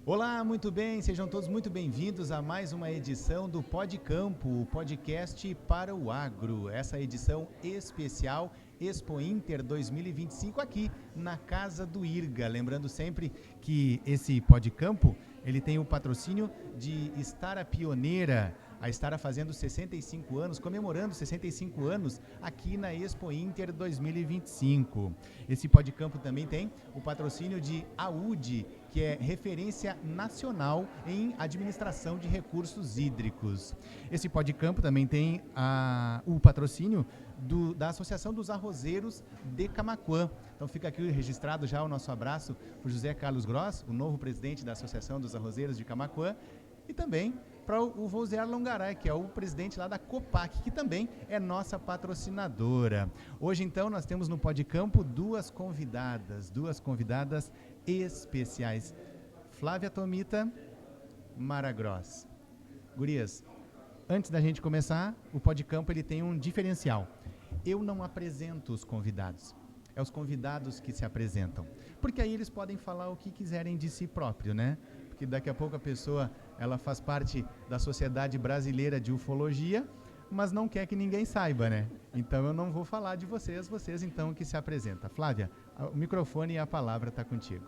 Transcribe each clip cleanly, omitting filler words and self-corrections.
Olá, muito bem, sejam todos muito bem-vindos a mais uma edição do Pod Campo, o podcast para o agro. Essa edição especial Expo Inter 2025 aqui na Casa do IRGA. Lembrando sempre que esse Pod Campo, ele tem o patrocínio de Estara Pioneira, a Estara fazendo 65 anos, comemorando 65 anos aqui na Expo Inter 2025. Esse Podcampo também tem o patrocínio de AUD, que é referência nacional em administração de recursos hídricos. Esse Podcampo também tem o patrocínio da Associação dos Arrozeiros de Camaquã. Então fica aqui registrado já o nosso abraço para o José Carlos Gross, o novo presidente da Associação dos Arrozeiros de Camaquã, e também para o Vozear Longaray, que é o presidente lá da Copac, que também é nossa patrocinadora. Hoje, então, nós temos no Podcampo duas convidadas especiais. Flávia Tomita, Mara Gross. Gurias, antes da gente começar, o Podcampo ele tem um diferencial. Eu não apresento os convidados. É os convidados que se apresentam. Porque aí eles podem falar o que quiserem de si próprio, né? Porque daqui a pouco a pessoa, ela faz parte da Sociedade Brasileira de Ufologia, mas não quer que ninguém saiba, né? Então eu não vou falar de vocês então que se apresenta. Flávia, o microfone e a palavra está contigo.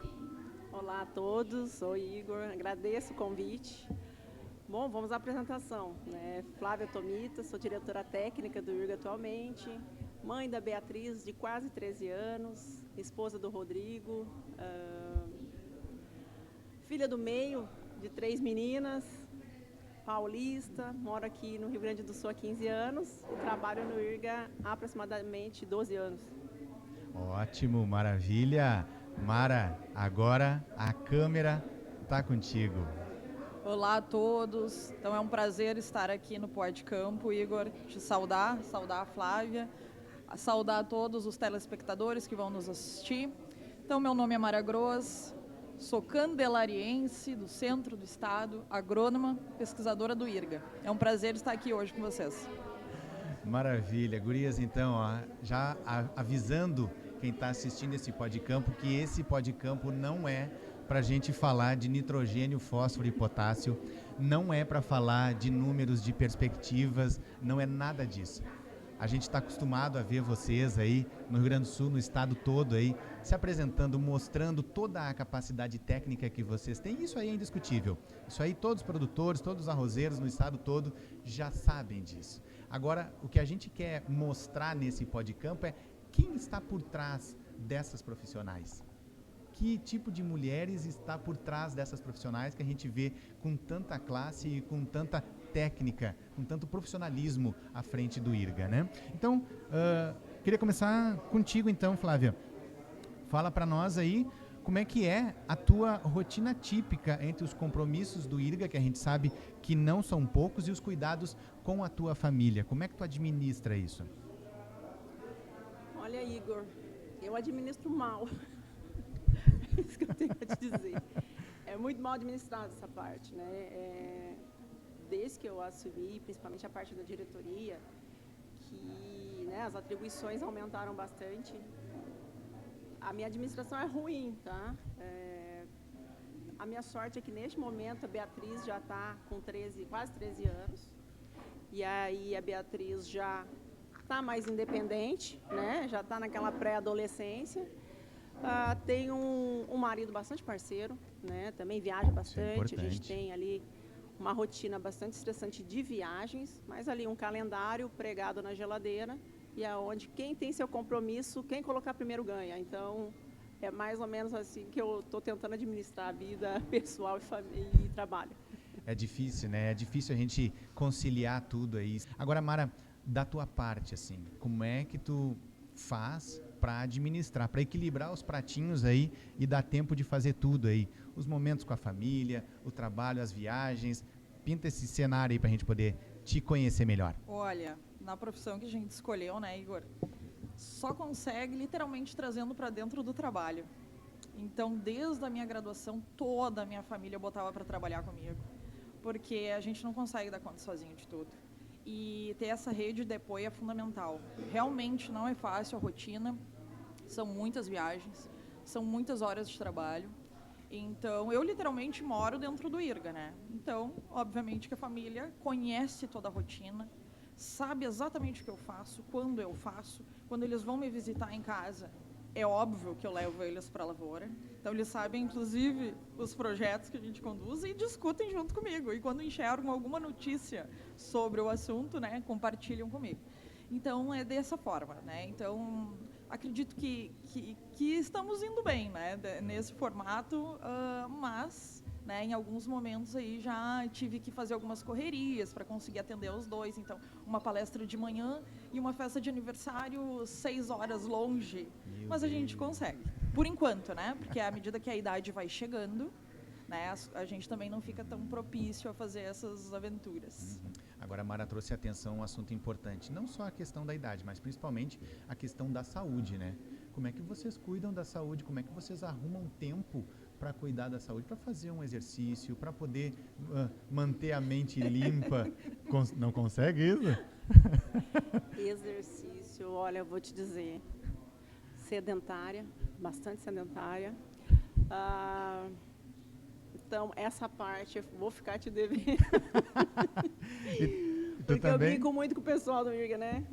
Olá a todos, sou Igor, agradeço o convite. Bom, vamos à apresentação, né? Flávia Tomita, sou diretora técnica do IRGA atualmente, mãe da Beatriz, de quase 13 anos, esposa do Rodrigo, filha do meio, de 3 meninas, paulista, moro aqui no Rio Grande do Sul há 15 anos e trabalho no IRGA há aproximadamente 12 anos. Ótimo, maravilha. Mara, agora a câmera está contigo. Olá a todos, então é um prazer estar aqui no Podcampo, Igor, te saudar a Flávia, saudar a todos os telespectadores que vão nos assistir. Então, meu nome é Mara Gross, sou candelariense do centro do estado, agrônoma, pesquisadora do IRGA. É um prazer estar aqui hoje com vocês. Maravilha. Gurias, então, já avisando quem está assistindo esse Podcampo que esse Podcampo não é para a gente falar de nitrogênio, fósforo e potássio, não é para falar de números, de perspectivas, não é nada disso. A gente está acostumado a ver vocês aí no Rio Grande do Sul, no estado todo aí, se apresentando, mostrando toda a capacidade técnica que vocês têm. Isso aí é indiscutível. Isso aí todos os produtores, todos os arrozeiros no estado todo já sabem disso. Agora, o que a gente quer mostrar nesse Podcampo é quem está por trás dessas profissionais. Que tipo de mulheres está por trás dessas profissionais que a gente vê com tanta classe e com tanta técnica, com tanto profissionalismo à frente do IRGA, né? Então, queria começar contigo então, Flávia. Fala para nós aí como é que é a tua rotina típica entre os compromissos do IRGA, que a gente sabe que não são poucos, e os cuidados com a tua família. Como é que tu administra isso? Olha, Igor, eu administro mal. É isso que eu tenho a te dizer. É muito mal administrada essa parte, né? Desde que eu assumi, principalmente a parte da diretoria, que, né, as atribuições aumentaram bastante. A minha administração é ruim, tá? A minha sorte é que neste momento a Beatriz já está com quase 13 anos. E aí a Beatriz já está mais independente, né? Já está naquela pré-adolescência. Tem um marido bastante parceiro, né? Também viaja bastante. A gente tem ali uma rotina bastante estressante de viagens, mas ali um calendário pregado na geladeira e aonde quem tem seu compromisso, quem colocar primeiro ganha. Então, é mais ou menos assim que eu estou tentando administrar a vida pessoal e trabalho. É difícil, né? É difícil a gente conciliar tudo aí. Agora, Mara, da tua parte, assim, como é que tu faz para administrar, para equilibrar os pratinhos aí e dar tempo de fazer tudo aí? Os momentos com a família, o trabalho, as viagens. Pinta esse cenário aí para a gente poder te conhecer melhor. Olha, na profissão que a gente escolheu, né, Igor, só consegue literalmente trazendo para dentro do trabalho. Então, desde a minha graduação, toda a minha família botava para trabalhar comigo, porque a gente não consegue dar conta sozinho de tudo. E ter essa rede de apoio é fundamental. Realmente não é fácil a rotina, são muitas viagens, são muitas horas de trabalho. Então, eu literalmente moro dentro do IRGA, né? Então, obviamente que a família conhece toda a rotina, sabe exatamente o que eu faço, quando eu faço. Quando eles vão me visitar em casa, é óbvio que eu levo eles para a lavoura. Então, eles sabem, inclusive, os projetos que a gente conduz e discutem junto comigo. E quando enxergam alguma notícia sobre o assunto, né, compartilham comigo. Então, é dessa forma, né? Então, acredito que estamos indo bem, né, nesse formato, mas, né, em alguns momentos aí já tive que fazer algumas correrias para conseguir atender os dois. Então, uma palestra de manhã e uma festa de aniversário 6 horas longe, mas a gente consegue, por enquanto, né, porque à medida que a idade vai chegando, né, a gente também não fica tão propício a fazer essas aventuras. Agora, a Mara trouxe atenção a um assunto importante, não só a questão da idade, mas principalmente a questão da saúde, né? Como é que vocês cuidam da saúde? Como é que vocês arrumam tempo para cuidar da saúde, para fazer um exercício, para poder manter a mente limpa? Não consegue isso? Exercício, olha, eu vou te dizer, sedentária, bastante sedentária. Então, essa parte eu vou ficar te devendo. Porque eu brinco muito com o pessoal do IRGA, né?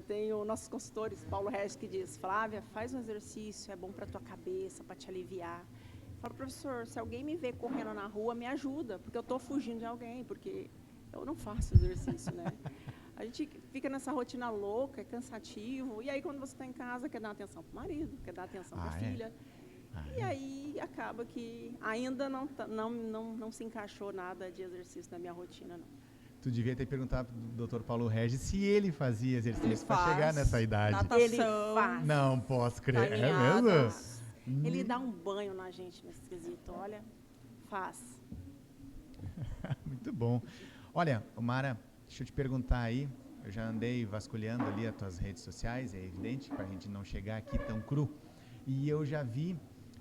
Tenho nossos consultores, Paulo Regis, que diz: Flávia, faz um exercício, é bom para tua cabeça, para te aliviar. Eu falo: professor, se alguém me vê correndo na rua, me ajuda, porque eu estou fugindo de alguém, porque eu não faço exercício, né? A gente fica nessa rotina louca, é cansativo, e aí quando você está em casa, quer dar atenção para o marido, quer dar atenção para a filha. E aí acaba que ainda não se encaixou nada de exercício na minha rotina, não. Tu devia ter perguntado pro Dr. Paulo Regis se ele fazia exercício para chegar nessa idade. Natação, ele faz. Não posso crer. Caminhadas. É mesmo? Ele dá um banho na gente nesse quesito, olha, faz. Muito bom. Olha, Mara, deixa eu te perguntar aí, eu já andei vasculhando ali as tuas redes sociais, é evidente, para a gente não chegar aqui tão cru, e eu já vi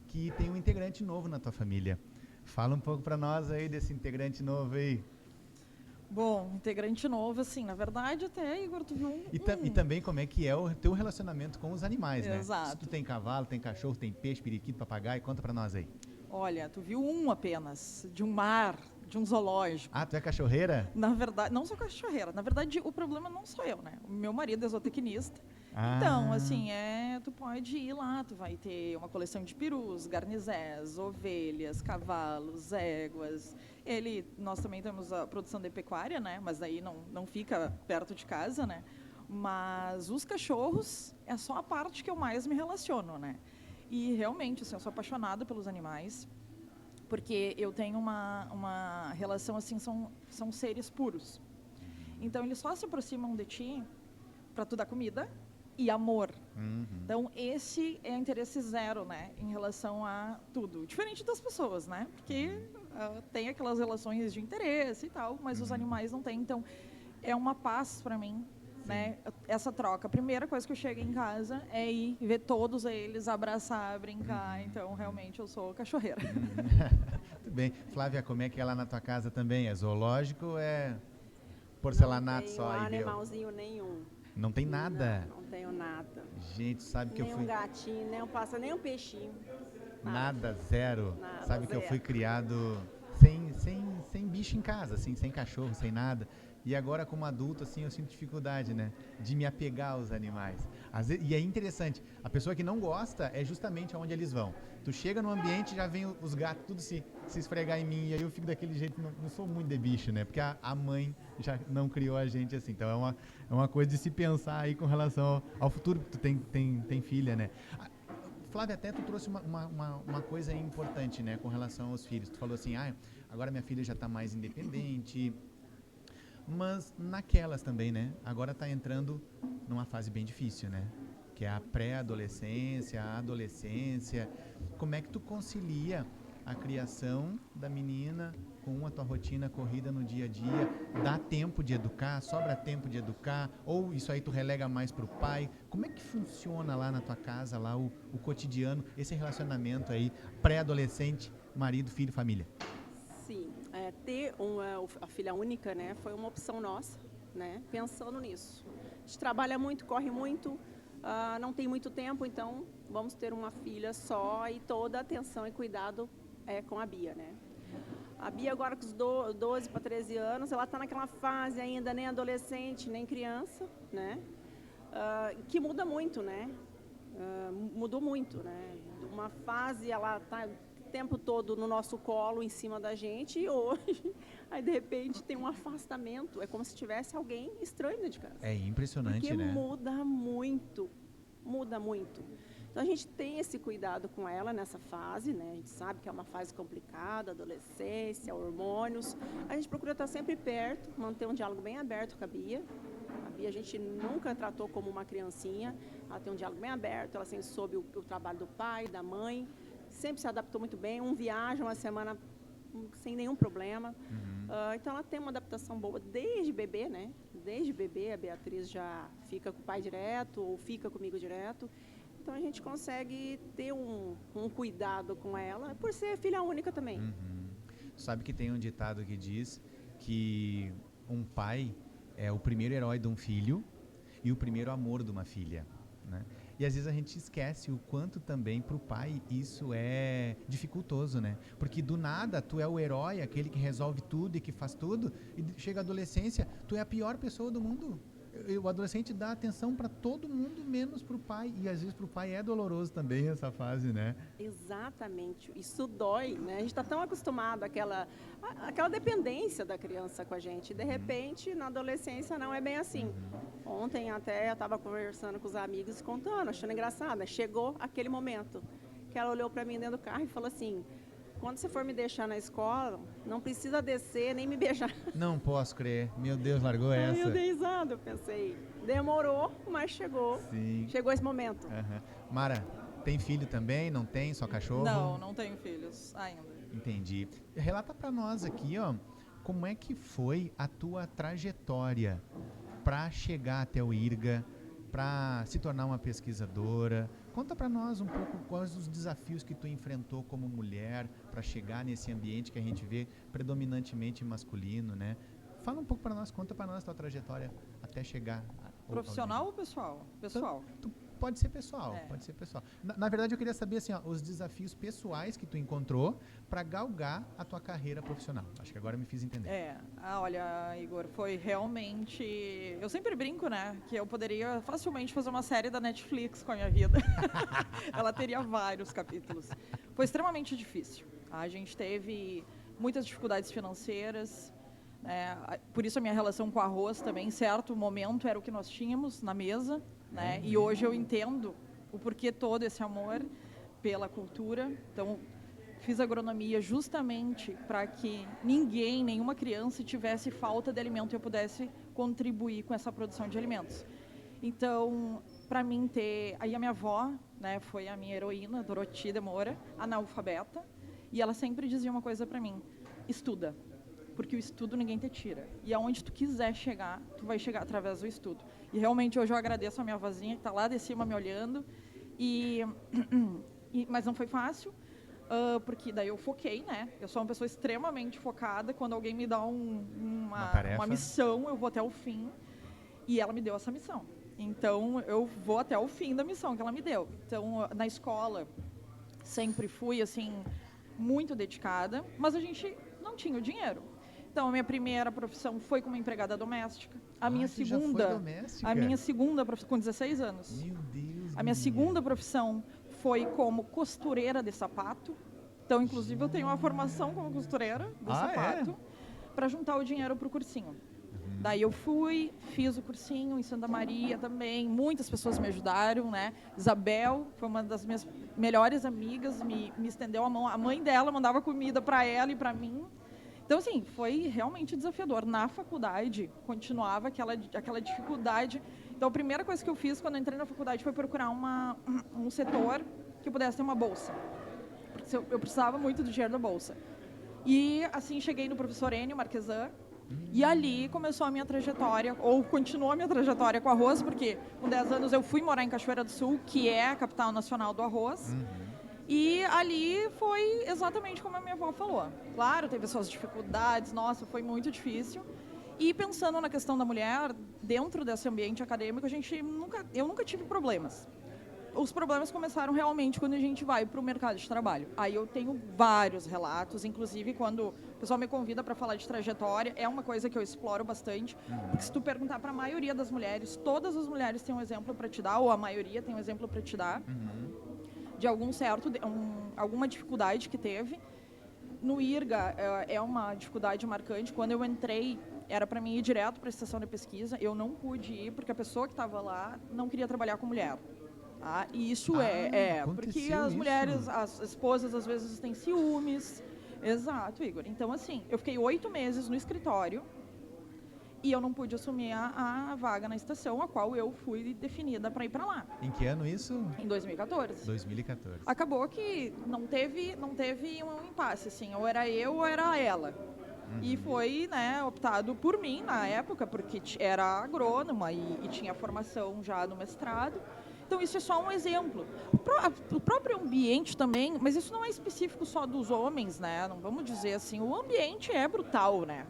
que tem um integrante novo na tua família. Fala um pouco para nós aí desse integrante novo aí. Bom, integrante novo, assim, na verdade até, Igor, tu viu E também como é que é o teu relacionamento com os animais, né? Exato. Se tu tem cavalo, tem cachorro, tem peixe, periquito, papagaio, conta para nós aí. Olha, tu viu um apenas, de um mar, de um zoológico. Ah, tu é cachorreira? Na verdade, não sou cachorreira. Na verdade, o problema não sou eu, né? O meu marido é zootecnista. Ah. Então, assim, tu pode ir lá, tu vai ter uma coleção de perus, garnizés, ovelhas, cavalos, éguas. Nós também temos a produção de pecuária, né? Mas daí não fica perto de casa, né? Mas os cachorros é só a parte que eu mais me relaciono, né? E realmente, assim, eu sou apaixonada pelos animais, porque eu tenho uma relação, assim, são seres puros. Então, eles só se aproximam de ti para tu dar comida e amor. Então, esse é interesse zero, né, em relação a tudo. Diferente das pessoas, né, porque tem aquelas relações de interesse e tal, mas os animais não têm. Então, é uma paz para mim, né, essa troca. A primeira coisa que eu chego em casa é ir ver todos eles, abraçar, brincar. Então, realmente, eu sou cachorreira. Muito bem. Flávia, como é que é lá na tua casa também? É zoológico ou é porcelanato só? Não tenho animalzinho nenhum. Não tem nada? Não tenho nada. Gente, sabe que nem eu fui... Nem um gatinho, nem um pássaro, nem um peixinho. Nada, zero. Nada, sabe que zero. eu fui criado sem bicho em casa, assim, sem cachorro, sem nada. E agora, como adulto, assim, eu sinto dificuldade, né? De me apegar aos animais. Às vezes, e é interessante, a pessoa que não gosta é justamente aonde eles vão. Tu chega no ambiente, já vem os gatos tudo se esfregar em mim, e aí eu fico daquele jeito, não sou muito de bicho, né? Porque a mãe já não criou a gente assim. Então é uma coisa de se pensar aí com relação ao futuro, porque tu tem filha, né? Flávia, até tu trouxe uma coisa importante, né? Com relação aos filhos. Tu falou assim, agora minha filha já está mais independente... Mas naquelas também, né? Agora está entrando numa fase bem difícil, né? Que é a pré-adolescência, a adolescência. Como é que tu concilia a criação da menina com a tua rotina corrida no dia a dia? Dá tempo de educar? Sobra tempo de educar? Ou isso aí tu relega mais para o pai? Como é que funciona lá na tua casa, lá o cotidiano, esse relacionamento aí, pré-adolescente, marido, filho, família? Sim, ter a filha única, né, foi uma opção nossa, né, pensando nisso. A gente trabalha muito, corre muito, não tem muito tempo, então vamos ter uma filha só e toda a atenção e cuidado com a Bia, né? A Bia agora com os 12 para 13 anos, ela está naquela fase ainda, nem adolescente, nem criança, né? Que muda muito, né? Mudou muito, né? Uma fase, ela está o tempo todo no nosso colo, em cima da gente, e hoje, aí de repente tem um afastamento, é como se tivesse alguém estranho dentro de casa. É impressionante, porque né? muda muito, muda muito. Então a gente tem esse cuidado com ela nessa fase, né? A gente sabe que é uma fase complicada, adolescência, hormônios. A gente procura estar sempre perto, manter um diálogo bem aberto com a Bia. A Bia a gente nunca tratou como uma criancinha, ela tem um diálogo bem aberto, ela sempre soube o trabalho do pai, da mãe, sempre se adaptou muito bem, viaja uma semana sem nenhum problema. Então ela tem uma adaptação boa desde bebê, né? Desde bebê a Beatriz já fica com o pai direto ou fica comigo direto. Então a gente consegue ter um cuidado com ela, por ser filha única também. Sabe que tem um ditado que diz que um pai é o primeiro herói de um filho e o primeiro amor de uma filha, né? E às vezes a gente esquece o quanto também para o pai isso é dificultoso, né? Porque do nada tu é o herói, aquele que resolve tudo e que faz tudo, e chega a adolescência, tu é a pior pessoa do mundo. O adolescente dá atenção para todo mundo, menos para o pai. E às vezes para o pai é doloroso também essa fase, né? Exatamente. Isso dói, né? A gente está tão acostumado àquela dependência da criança com a gente. De repente, na adolescência, não é bem assim. Ontem até eu estava conversando com os amigos, contando, achando engraçado. Chegou aquele momento que ela olhou para mim dentro do carro e falou assim: quando você for me deixar na escola, não precisa descer nem me beijar. Não posso crer. Meu Deus, largou essa. Eu dei risada, eu pensei. Demorou, mas chegou. Sim. Chegou esse momento. Mara, tem filho também? Não tem? Só cachorro? Não tenho filhos ainda. Entendi. Relata para nós aqui, ó, como é que foi a tua trajetória para chegar até o IRGA, para se tornar uma pesquisadora. Conta para nós um pouco quais os desafios que tu enfrentou como mulher para chegar nesse ambiente que a gente vê predominantemente masculino, né? Fala um pouco para nós, conta para nós a tua trajetória até chegar. Profissional ou pessoal? Pessoal. Pode ser pessoal, É. pode ser pessoal. Na verdade, eu queria saber assim, ó, os desafios pessoais que tu encontrou para galgar a tua carreira profissional. Acho que agora eu me fiz entender. Olha, Igor, foi realmente... Eu sempre brinco, né, que eu poderia facilmente fazer uma série da Netflix com a minha vida. Ela teria vários capítulos. Foi extremamente difícil. A gente teve muitas dificuldades financeiras, né, por isso a minha relação com o arroz também, em certo momento, era o que nós tínhamos na mesa, né? E hoje eu entendo o porquê todo esse amor pela cultura. Então, fiz agronomia justamente para que ninguém, nenhuma criança tivesse falta de alimento e eu pudesse contribuir com essa produção de alimentos. Então, para mim Aí a minha avó, né, foi a minha heroína, Doroti de Moura, analfabeta, e ela sempre dizia uma coisa para mim: estuda. Porque o estudo ninguém te tira. E aonde tu quiser chegar, tu vai chegar através do estudo. E realmente hoje eu agradeço a minha vozinha que está lá de cima me olhando. Mas não foi fácil, porque daí eu foquei, né? Eu sou uma pessoa extremamente focada. Quando alguém me dá uma missão, eu vou até o fim. E ela me deu essa missão. Então eu vou até o fim da missão que ela me deu. Então na escola sempre fui assim muito dedicada, mas a gente não tinha o dinheiro. Então, a minha primeira profissão foi como empregada doméstica. A minha segunda profissão, com 16 anos. Meu Deus. A minha segunda profissão foi como costureira de sapato. Então, inclusive, eu tenho uma formação como costureira de sapato para juntar o dinheiro para o cursinho. Daí eu fiz o cursinho em Santa Maria também. Muitas pessoas me ajudaram, né? Isabel foi uma das minhas melhores amigas, me estendeu a mão. A mãe dela mandava comida para ela e para mim. Então, assim, foi realmente desafiador. Na faculdade, continuava aquela dificuldade. Então, a primeira coisa que eu fiz quando eu entrei na faculdade foi procurar um setor que eu pudesse ter uma bolsa. Porque eu precisava muito do dinheiro da bolsa. E, assim, cheguei no professor Enio Marquesan. E ali começou a minha trajetória, ou continuou a minha trajetória com arroz, porque com 10 anos eu fui morar em Cachoeira do Sul, que é a capital nacional do arroz. E ali foi exatamente como a minha avó falou. Claro, teve suas dificuldades, nossa, foi muito difícil. E pensando na questão da mulher, dentro desse ambiente acadêmico, eu nunca tive problemas. os problemas começaram realmente quando a gente vai para o mercado de trabalho. Aí eu tenho vários relatos, inclusive quando o pessoal me convida para falar de trajetória, é uma coisa que eu exploro bastante. Porque se tu perguntar para a maioria das mulheres, todas as mulheres têm um exemplo para te dar, ou a maioria tem um exemplo para te dar, de alguma dificuldade que teve. No IRGA é uma dificuldade marcante. Quando eu entrei, era para mim ir direto para a estação de pesquisa. Eu não pude ir porque a pessoa que estava lá não queria trabalhar com mulher. Ah, e isso porque as mulheres, as esposas às vezes têm ciúmes. Exato, Igor. Então, assim, eu fiquei 8 meses no escritório e eu não pude assumir a vaga na estação, a qual eu fui definida para ir para lá. Em que ano isso? Em 2014. 2014. Acabou que não teve um impasse, assim, ou era eu ou era ela. E foi, né, optado por mim na época, porque era agrônoma e tinha formação já no mestrado. Então, isso é só um exemplo. O próprio ambiente também, mas isso não é específico só dos homens, né? Não vamos dizer assim, o ambiente é brutal, né?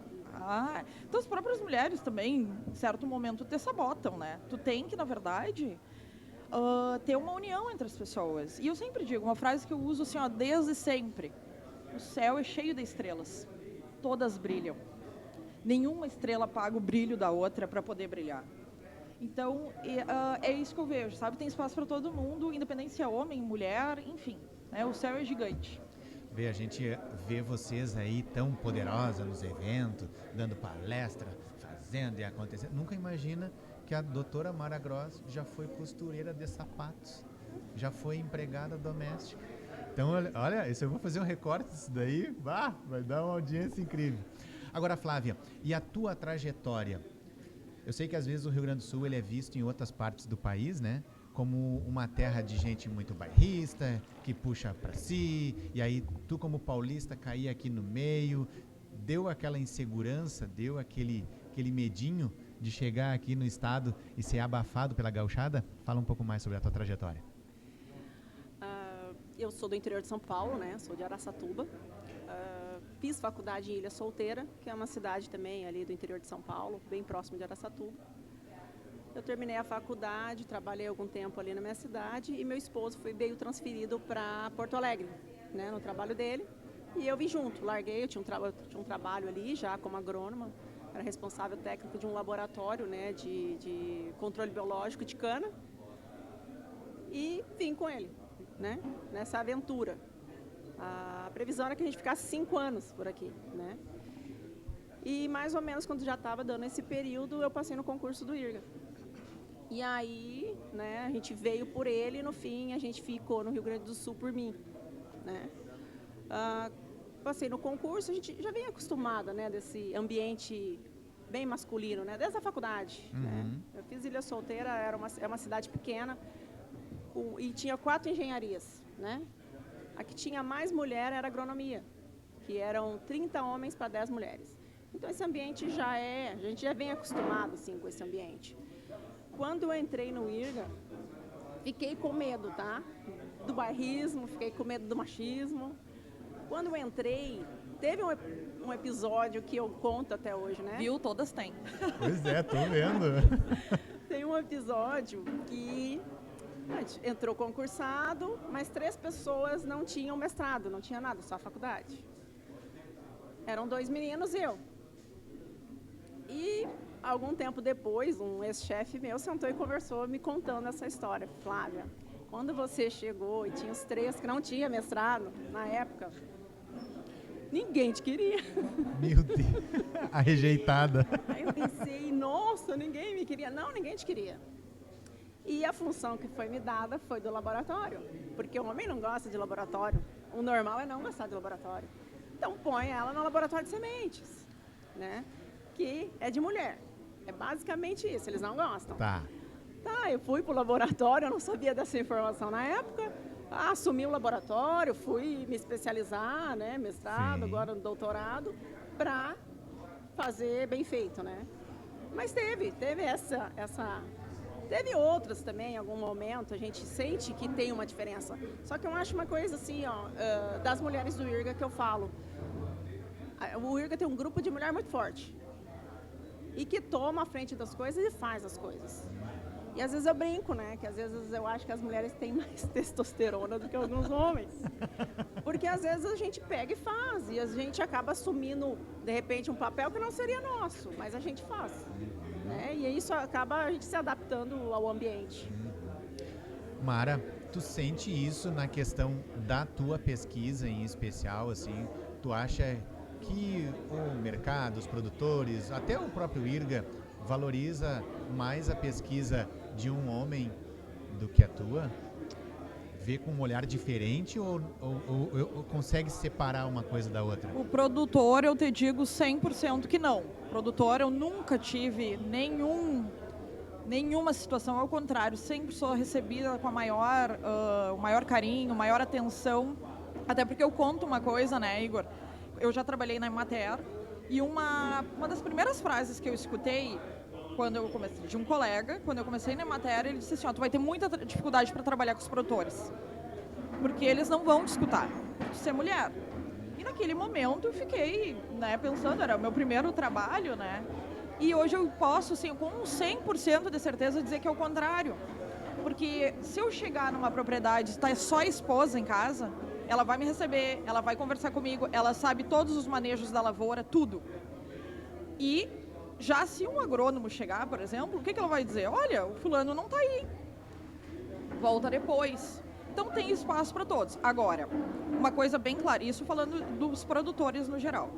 Então, as próprias mulheres também, em certo momento, te sabotam, né? Tu tem que, na verdade, ter uma união entre as pessoas. E eu sempre digo, uma frase que eu uso assim, ó, desde sempre. O céu é cheio de estrelas. Todas brilham. Nenhuma estrela apaga o brilho da outra para poder brilhar. Então, é isso que eu vejo, sabe? Tem espaço para todo mundo, independente se é homem, mulher, enfim. Né? O céu é gigante. A gente vê vocês aí tão poderosa nos eventos, dando palestra, fazendo e acontecendo. Nunca imagina que a doutora Mara Gross já foi costureira de sapatos, já foi empregada doméstica. Então, olha, eu vou fazer um recorte disso daí, vai dar uma audiência incrível. Agora, Flávia, e a tua trajetória? Eu sei que às vezes o Rio Grande do Sul ele é visto em outras partes do país, né? Como uma terra de gente muito bairrista, que puxa para si, e aí tu como paulista caía aqui no meio, deu aquela insegurança, deu aquele medinho de chegar aqui no estado e ser abafado pela gauchada? Fala um pouco mais sobre a tua trajetória. Eu sou do interior de São Paulo, né? Sou de Araçatuba. Fiz faculdade em Ilha Solteira, que é uma cidade também ali do interior de São Paulo, bem próximo de Araçatuba. Eu terminei a faculdade, trabalhei algum tempo ali na minha cidade e meu esposo veio transferido para Porto Alegre, né, no trabalho dele. E eu vim junto, larguei, eu tinha um trabalho ali já como agrônoma, era responsável técnico de um laboratório, né, de controle biológico de cana. E vim com ele, né, nessa aventura. A previsão era que a gente ficasse 5 anos por aqui, né. E mais ou menos quando já estava dando esse período, eu passei no concurso do IRGA. E aí, né, a gente veio por ele e no fim a gente ficou no Rio Grande do Sul por mim, né. Passei no concurso, a gente já vem acostumada, né, desse ambiente bem masculino, né, desde a faculdade, né. Eu fiz Ilha Solteira, é uma cidade pequena e tinha 4 engenharias, né. A que tinha mais mulher era agronomia, que eram 30 homens para 10 mulheres. Então esse ambiente a gente já vem acostumado assim com esse ambiente. Quando eu entrei no IRGA, fiquei com medo, tá? Do bairrismo, fiquei com medo do machismo. Quando eu entrei, teve um episódio que eu conto até hoje, né? Viu? Todas têm. Pois é, tô vendo. Tem um episódio que a gente entrou concursado, mas 3 pessoas não tinham mestrado, não tinha nada, só a faculdade. Eram 2 meninos e eu. E algum tempo depois, um ex-chefe meu sentou e conversou me contando essa história. Flávia, quando você chegou e tinha os 3 que não tinham mestrado, na época, ninguém te queria. Meu Deus, a rejeitada. Aí eu pensei, nossa, ninguém me queria. Não, ninguém te queria. E a função que foi me dada foi do laboratório, porque o homem não gosta de laboratório. O normal é não gostar de laboratório. Então põe ela no laboratório de sementes, né? Que é de mulher. É basicamente isso, eles não gostam. Tá, eu fui pro laboratório, eu não sabia dessa informação na época. Assumi o laboratório, fui me especializar, né? Mestrado, sim, agora no doutorado, para fazer bem feito, né? Mas teve essa... Teve outras também, em algum momento, a gente sente que tem uma diferença. Só que eu acho uma coisa assim, ó, das mulheres do IRGA que eu falo. O IRGA tem um grupo de mulher muito forte. E que toma a frente das coisas e faz as coisas. E às vezes eu brinco, né? Que às vezes eu acho que as mulheres têm mais testosterona do que alguns homens. Porque às vezes a gente pega e faz. E a gente acaba assumindo, de repente, um papel que não seria nosso, mas a gente faz. Né? E isso acaba a gente se adaptando ao ambiente. Mara, tu sente isso na questão da tua pesquisa em especial, assim? Tu acha que o mercado, os produtores, até o próprio IRGA, valoriza mais a pesquisa de um homem do que a tua? Vê com um olhar diferente ou consegue separar uma coisa da outra? O produtor, eu te digo 100% que não. Produtor, eu nunca tive nenhuma situação, ao contrário, sempre sou recebida com o maior carinho, maior atenção, até porque eu conto uma coisa, né, Igor? Eu já trabalhei na Emater e uma das primeiras frases que eu escutei quando eu comecei, de um colega, quando eu comecei na Emater, ele disse assim, tu vai ter muita dificuldade para trabalhar com os produtores, porque eles não vão te escutar, por ser mulher. E naquele momento eu fiquei, né, pensando, era o meu primeiro trabalho, né? E hoje eu posso, assim, com 100% de certeza, dizer que é o contrário. Porque se eu chegar numa propriedade e está só a esposa em casa, ela vai me receber, ela vai conversar comigo, ela sabe todos os manejos da lavoura, tudo. E já se um agrônomo chegar, por exemplo, o que ela vai dizer? Olha, o fulano não está aí, volta depois. Então tem espaço para todos. Agora, uma coisa bem clara, isso falando dos produtores no geral.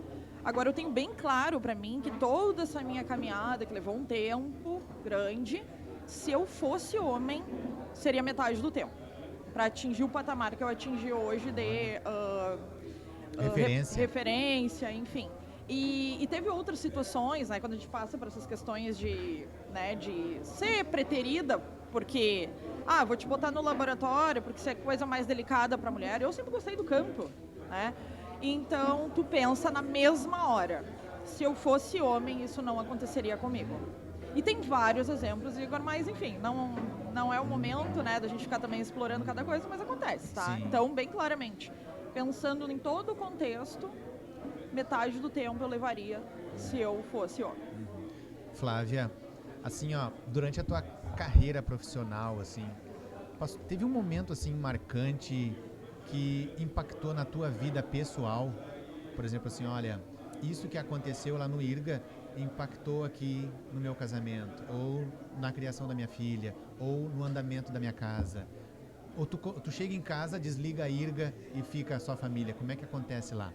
Agora, eu tenho bem claro para mim que toda essa minha caminhada, que levou um tempo grande, se eu fosse homem, seria metade do tempo. Para atingir o patamar que eu atingi hoje de referência, enfim. E teve outras situações, né, quando a gente passa por essas questões de ser preterida, porque, vou te botar no laboratório, porque isso é coisa mais delicada para a mulher. Eu sempre gostei do campo, né? Então, tu pensa na mesma hora. Se eu fosse homem, isso não aconteceria comigo. E tem vários exemplos, Igor, mas enfim, não é o momento, né, da gente ficar também explorando cada coisa, mas acontece, tá? Sim. Então, bem claramente, pensando em todo o contexto, metade do tempo eu levaria se eu fosse homem. Flávia, assim, ó, durante a tua carreira profissional, assim, teve um momento, assim, marcante que impactou na tua vida pessoal? Por exemplo, assim, olha, isso que aconteceu lá no IRGA impactou aqui no meu casamento, ou na criação da minha filha, ou no andamento da minha casa. Ou tu chega em casa, desliga a IRGA e fica só a família. Como é que acontece lá?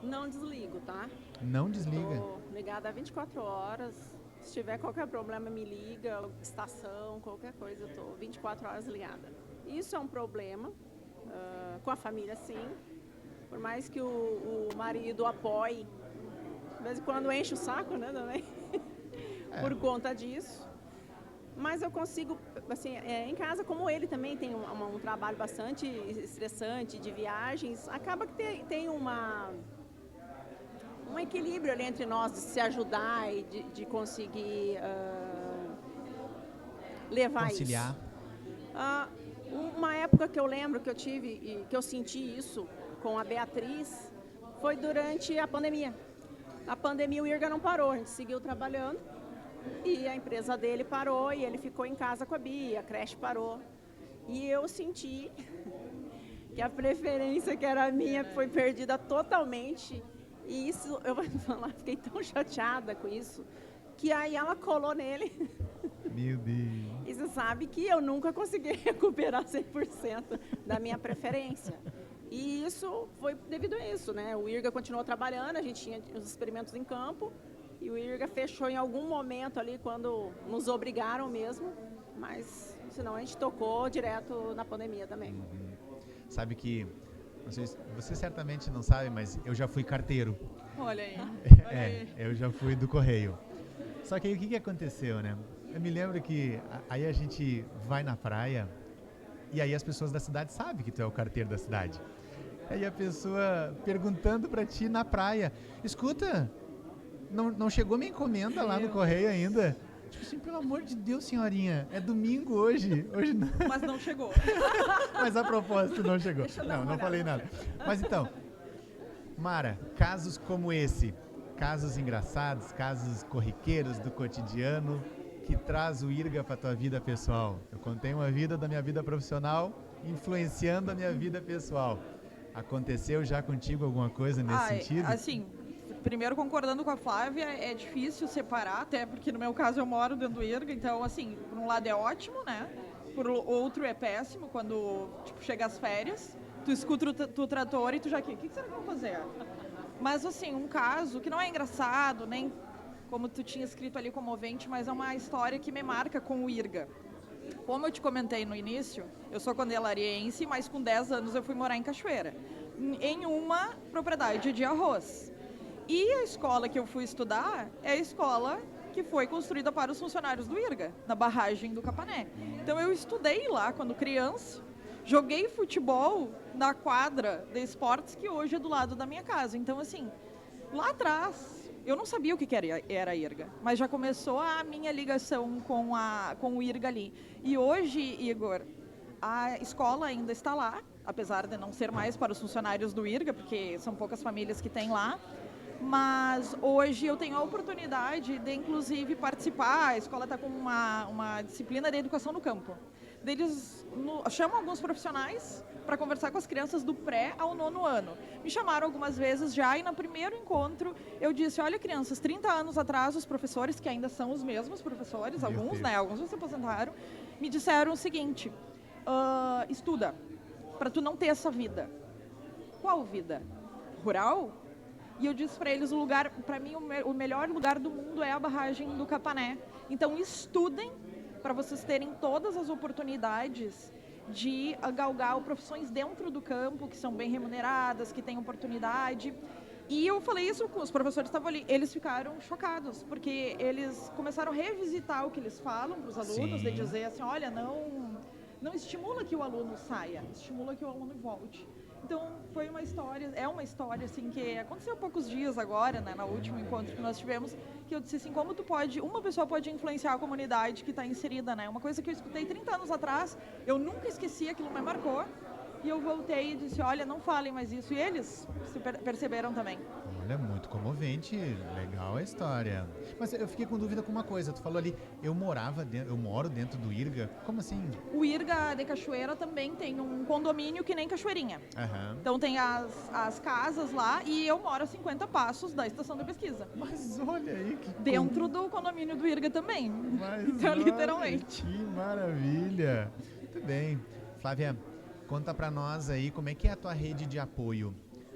Não desligo, tá? Não desliga? Tô ligada há 24 horas. Se tiver qualquer problema, me liga, estação, qualquer coisa, eu tô 24 horas ligada. Isso é um problema. Com a família, sim. Por mais que o marido apoie, de vez em quando enche o saco, né, também, por conta disso. Mas eu consigo, assim, em casa, como ele também tem um trabalho bastante estressante de viagens, acaba que tem um equilíbrio ali entre nós de se ajudar e de conseguir levar conciliar. Isso. Uma época que eu lembro que eu tive e que eu senti isso com a Beatriz foi durante a pandemia. A pandemia o IRGA não parou, a gente seguiu trabalhando e a empresa dele parou e ele ficou em casa com a Bia, a creche parou. E eu senti que a preferência que era minha foi perdida totalmente. E isso, eu vou falar, fiquei tão chateada com isso, que aí ela colou nele. Meu Deus. E você sabe que eu nunca consegui recuperar 100% da minha preferência. E isso foi devido a isso, né? O IRGA continuou trabalhando, a gente tinha os experimentos em campo, e o IRGA fechou em algum momento ali, quando nos obrigaram mesmo, mas senão a gente tocou direto na pandemia também. Sabe que, você certamente não sabe, mas eu já fui carteiro. Olha aí. Eu já fui do correio. Só que aí o que aconteceu, né? Eu me lembro que aí a gente vai na praia e aí as pessoas da cidade sabem que tu é o carteiro da cidade. Aí a pessoa perguntando pra ti na praia, escuta, não chegou minha encomenda lá no correio ainda? Tipo assim, pelo amor de Deus, senhorinha, é domingo hoje não. Mas não chegou. Mas a propósito não chegou. Não falei nada. Mas então, Mara, casos como esse, casos engraçados, casos corriqueiros do cotidiano, que traz o IRGA para tua vida pessoal? Eu contei uma vida da minha vida profissional influenciando a minha vida pessoal. Aconteceu já contigo alguma coisa nesse sentido? Assim, primeiro concordando com a Flávia, é difícil separar, até porque no meu caso eu moro dentro do IRGA, então assim, por um lado é ótimo, né? Por outro é péssimo, quando tipo, chega as férias, tu escuta o trator e tu já aqui, o que será que eu vou fazer? Mas assim, um caso que não é engraçado, nem como tu tinha escrito ali comovente, mas é uma história que me marca com o IRGA. Como eu te comentei no início, eu sou candelariense, mas com 10 anos eu fui morar em Cachoeira, em uma propriedade de arroz. E a escola que eu fui estudar é a escola que foi construída para os funcionários do IRGA, na barragem do Capané. Então eu estudei lá quando criança, joguei futebol na quadra de esportes que hoje é do lado da minha casa. Então assim, lá atrás eu não sabia o que era IRGA, mas já começou a minha ligação com o IRGA ali. E hoje, Igor, a escola ainda está lá, apesar de não ser mais para os funcionários do IRGA, porque são poucas famílias que têm lá. Mas hoje eu tenho a oportunidade de, inclusive, participar. A escola está com uma disciplina de educação no campo. Eles chamam alguns profissionais para conversar com as crianças do pré ao 9º ano. Me chamaram algumas vezes já e no primeiro encontro eu disse, olha crianças, 30 anos atrás os professores, que ainda são os mesmos professores, alguns, né, alguns já se aposentaram, me disseram o seguinte, estuda, para tu não ter essa vida. Qual vida? Rural? E eu disse para eles, para mim o melhor lugar do mundo é a barragem do Capané. Então estudem para vocês terem todas as oportunidades de galgar profissões dentro do campo, que são bem remuneradas, que têm oportunidade. E eu falei isso com os professores que estavam ali. Eles ficaram chocados, porque eles começaram a revisitar o que eles falam para os alunos, de dizer assim, olha, não estimula que o aluno saia, estimula que o aluno volte. Então, foi uma história, é uma história, assim, que aconteceu há poucos dias agora, né, no último encontro que nós tivemos, que eu disse assim, como uma pessoa pode influenciar a comunidade que está inserida, né? Uma coisa que eu escutei 30 anos atrás, eu nunca esqueci, aquilo me marcou, e eu voltei e disse, olha, não falem mais isso, e eles se perceberam também. Olha, muito comovente, legal a história. Mas eu fiquei com dúvida com uma coisa, tu falou ali, eu moro dentro do IRGA, como assim? O IRGA de Cachoeira também tem um condomínio que nem Cachoeirinha. Aham. Então tem as casas lá e eu moro a 50 passos da estação de pesquisa. Mas olha aí que... Dentro do condomínio do IRGA também. Mas então, olha, literalmente. Que maravilha. Muito bem. Flávia, conta pra nós aí como é que é a tua rede de apoio.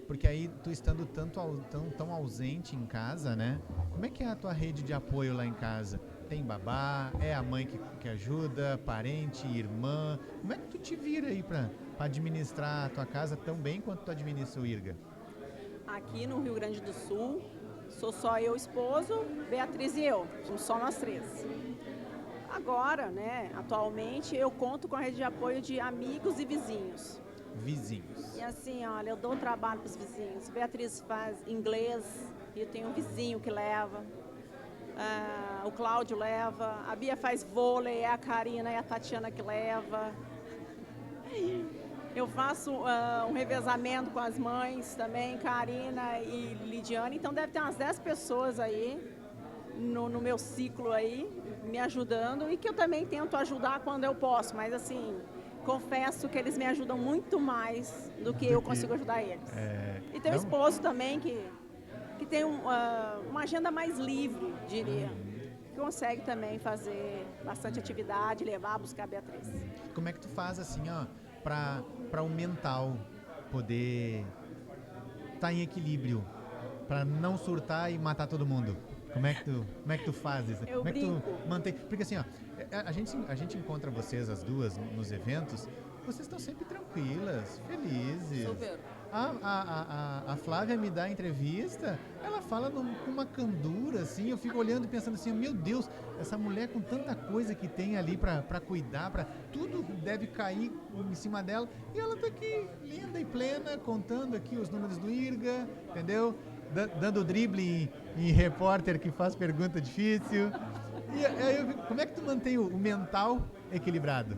Porque aí, tu estando tão ausente em casa, né? Como é que é a tua rede de apoio lá em casa? Tem babá? É a mãe que ajuda? Parente? Irmã? Como é que tu te vira aí pra administrar a tua casa tão bem quanto tu administra o IRGA? Aqui no Rio Grande do Sul, sou só eu, esposo, Beatriz e eu. Somos só nós três. Agora, né, atualmente, eu conto com a rede de apoio de amigos e vizinhos. Vizinhos. E assim, olha, eu dou trabalho para os vizinhos. Beatriz faz inglês, e eu tenho um vizinho que leva. O Cláudio leva. A Bia faz vôlei, é a Karina e a Tatiana que leva. Eu faço um revezamento com as mães também, Karina e Lidiane. Então deve ter umas 10 pessoas aí no meu ciclo aí, me ajudando. E que eu também tento ajudar quando eu posso, mas assim... Confesso que eles me ajudam muito mais do que eu consigo ajudar eles. E tem um esposo também que tem uma agenda mais livre, diria. Que consegue também fazer bastante atividade, levar, buscar a Beatriz. Como é que tu faz assim, ó, para o mental poder estar em equilíbrio, para não surtar e matar todo mundo? Como é que tu faz isso? Eu Como é que brinco. tu mantém? Porque assim, ó, a gente encontra vocês as duas nos eventos, vocês estão sempre tranquilas, felizes. Super. A Flávia me dá entrevista, ela fala com uma candura, assim, eu fico olhando e pensando assim, meu Deus, essa mulher com tanta coisa que tem ali pra cuidar, tudo deve cair em cima dela, e ela tá aqui, linda e plena, contando aqui os números do IRGA, entendeu? Dando drible em repórter que faz pergunta difícil. E aí, como é que tu mantém o mental equilibrado?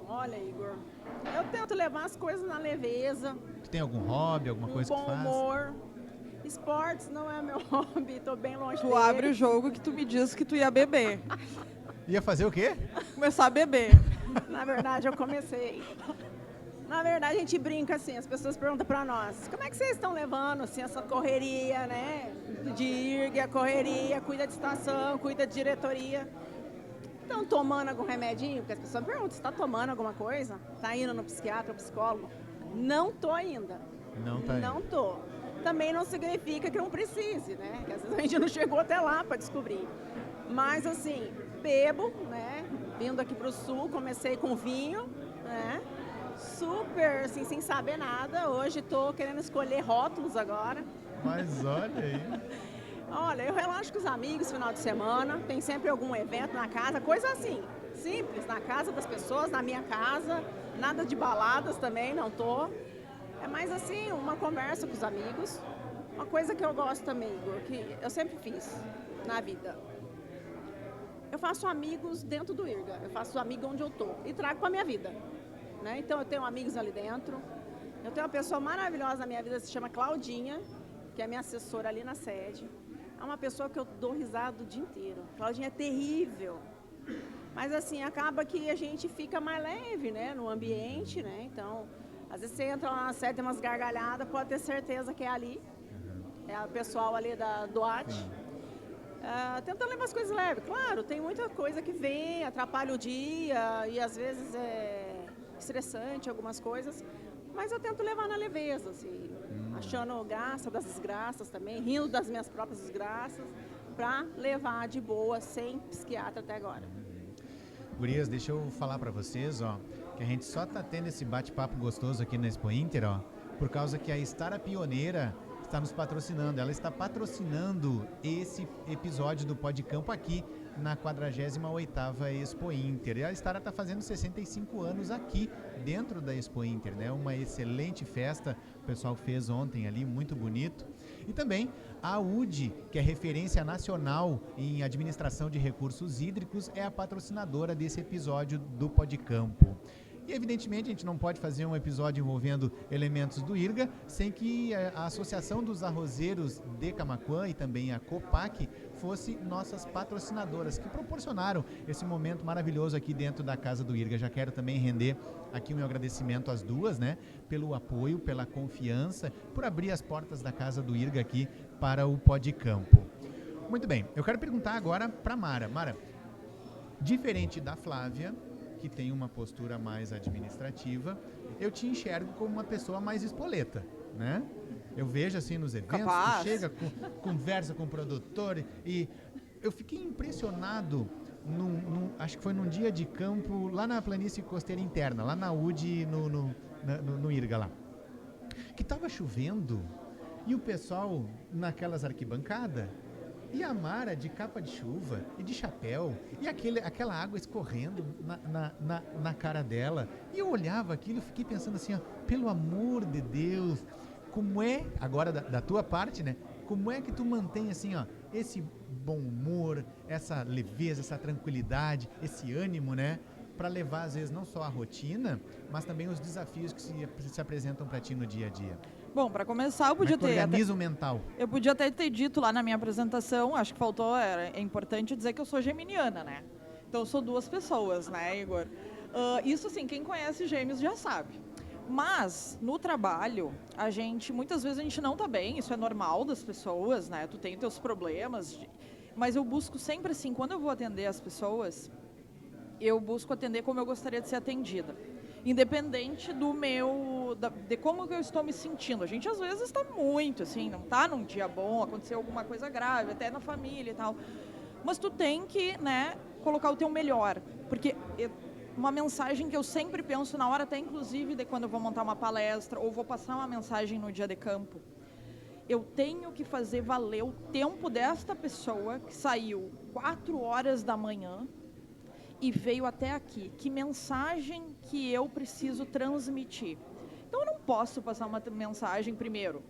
Olha, Igor, eu tento levar as coisas na leveza. Tu tem algum hobby, alguma coisa que tu faz? Com bom humor. Esportes não é meu hobby, tô bem longe Tu dele. abre o jogo que tu me disse que tu ia beber. Ia fazer o quê? Começar a beber. Na verdade, eu comecei. Na verdade, a gente brinca assim, as pessoas perguntam pra nós, como é que vocês estão levando assim, essa correria, né? De IRG, a correria, cuida de estação, cuida de diretoria. Estão tomando algum remedinho? Porque as pessoas perguntam, você está tomando alguma coisa? Está indo no psiquiatra, psicólogo? Não tô ainda. Não tá Não tô. Também não significa que não precise, né? Que às vezes a gente não chegou até lá para descobrir. Mas assim, bebo, né? Vindo aqui para o sul, comecei com vinho, né? Super, assim, sem saber nada. Hoje estou querendo escolher rótulos agora. Mas olha aí. Olha, eu relaxo com os amigos final de semana, tem sempre algum evento na casa, coisa assim, simples, na casa das pessoas, na minha casa, nada de baladas também, não tô. É mais assim, uma conversa com os amigos. Uma coisa que eu gosto também, Igor, que eu sempre fiz na vida. Eu faço amigos dentro do IRGA, eu faço amigo onde eu tô e trago para a minha vida. Né? Então eu tenho amigos ali dentro, eu tenho uma pessoa maravilhosa na minha vida, se chama Claudinha, que é minha assessora ali na sede. É uma pessoa que eu dou risada o dia inteiro. Claudinha é terrível. Mas assim, acaba que a gente fica mais leve, né, no ambiente, né? Então, às vezes você entra lá na sede, tem umas gargalhadas, pode ter certeza que é ali. É o pessoal ali da Duarte. Tentando levar as coisas leves. Claro, tem muita coisa que vem, atrapalha o dia e às vezes é estressante algumas coisas. Mas eu tento levar na leveza, assim, achando graça das desgraças também, rindo das minhas próprias desgraças, para levar de boa, sem psiquiatra até agora. Gurias, deixa eu falar para vocês, ó, que a gente só tá tendo esse bate-papo gostoso aqui na Expo Inter, ó, por causa que a Estara Pioneira está nos patrocinando. Ela está patrocinando esse episódio do Podcampo aqui na 48ª Expo Inter. E a Estara está fazendo 65 anos aqui dentro da Expo Inter, né? Uma excelente festa, o pessoal fez ontem ali, muito bonito. E também a UD, que é referência nacional em administração de recursos hídricos, é a patrocinadora desse episódio do Podcampo. E, evidentemente, a gente não pode fazer um episódio envolvendo elementos do IRGA sem que a Associação dos Arrozeiros de Camaquã e também a COPAC fosse nossas patrocinadoras, que proporcionaram esse momento maravilhoso aqui dentro da casa do IRGA. Já quero também render aqui o meu agradecimento às duas, né, pelo apoio, pela confiança, por abrir as portas da casa do IRGA aqui para o Podcampo. Muito bem, eu quero perguntar agora para Mara. Mara, diferente da Flávia, que tem uma postura mais administrativa, eu te enxergo como uma pessoa mais espoleta, né? Eu vejo assim nos eventos, tu chega, conversa com o produtor e eu fiquei impressionado, acho que foi num dia de campo lá na planície costeira interna, lá na UD, no IRGA lá, que estava chovendo e o pessoal naquelas arquibancadas, e a Mara de capa de chuva e de chapéu, e aquela água escorrendo na cara dela. E eu olhava aquilo e fiquei pensando assim, ó, pelo amor de Deus, como é, agora da tua parte, né? Como é que tu mantém assim, ó, esse bom humor, essa leveza, essa tranquilidade, esse ânimo, né? Para levar, às vezes, não só a rotina, mas também os desafios que se apresentam para ti no dia a dia. Bom, para começar, eu podia ter... Organiza o mental. Eu podia até ter dito lá na minha apresentação, acho que faltou, é importante dizer que eu sou geminiana, né? Então, eu sou duas pessoas, né, Igor? Isso, assim, quem conhece Gêmeos já sabe. Mas, no trabalho, muitas vezes a gente não tá bem, isso é normal das pessoas, né? Tu tem teus problemas, mas eu busco sempre, assim, quando eu vou atender as pessoas, eu busco atender como eu gostaria de ser atendida. Independente de como que eu estou me sentindo. A gente às vezes está muito, assim, não está num dia bom, aconteceu alguma coisa grave, até na família e tal. Mas tu tem que, né, colocar o teu melhor. Porque uma mensagem que eu sempre penso na hora, até inclusive de quando eu vou montar uma palestra ou vou passar uma mensagem no dia de campo, eu tenho que fazer valer o tempo desta pessoa que saiu 4 horas da manhã e veio até aqui. Que mensagem que eu preciso transmitir? Então, eu não posso passar uma mensagem, primeiro,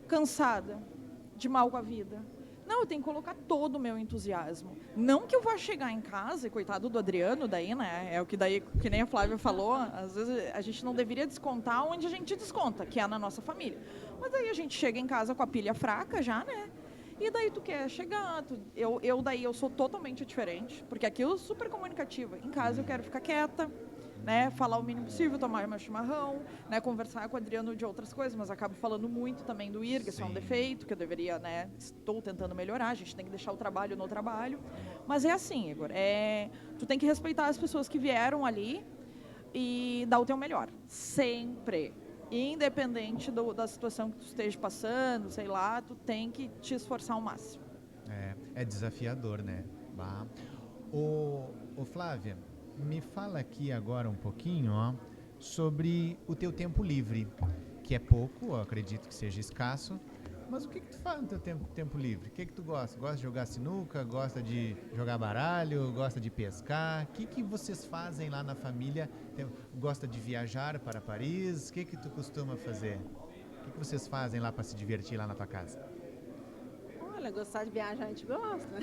cansada, de mal com a vida. Não, Não, eu tenho que colocar todo o meu entusiasmo. Não que eu vá chegar em casa, e coitado do Adriano daí, né? É o que daí, que nem a Flávia falou, às vezes a gente não deveria descontar onde a gente desconta, que é na nossa família. Mas aí a gente chega em casa com a pilha fraca já, né? E daí tu quer chegar, eu sou totalmente diferente, porque aqui eu sou super comunicativa. Em casa eu quero ficar quieta, né, falar o mínimo possível, tomar meu chimarrão, né, conversar com o Adriano de outras coisas, mas acabo falando muito também do IRG, isso é um defeito que eu deveria, né, estou tentando melhorar, a gente tem que deixar o trabalho no trabalho. Mas é assim, Igor, tu tem que respeitar as pessoas que vieram ali e dar o teu melhor, sempre. Independente da situação que tu esteja passando, sei lá, tu tem que te esforçar ao máximo. É desafiador, né? Bah. Ô Flávia, me fala aqui agora um pouquinho, ó, sobre o teu tempo livre, que é pouco, eu acredito que seja escasso, mas o que tu faz no teu tempo livre? O que tu gosta? Gosta de jogar sinuca? Gosta de jogar baralho? Gosta de pescar? O que vocês fazem lá na família? Gosta de viajar para Paris? O que tu costuma fazer? O que vocês fazem lá para se divertir lá na tua casa? Olha, gostar de viajar a gente gosta.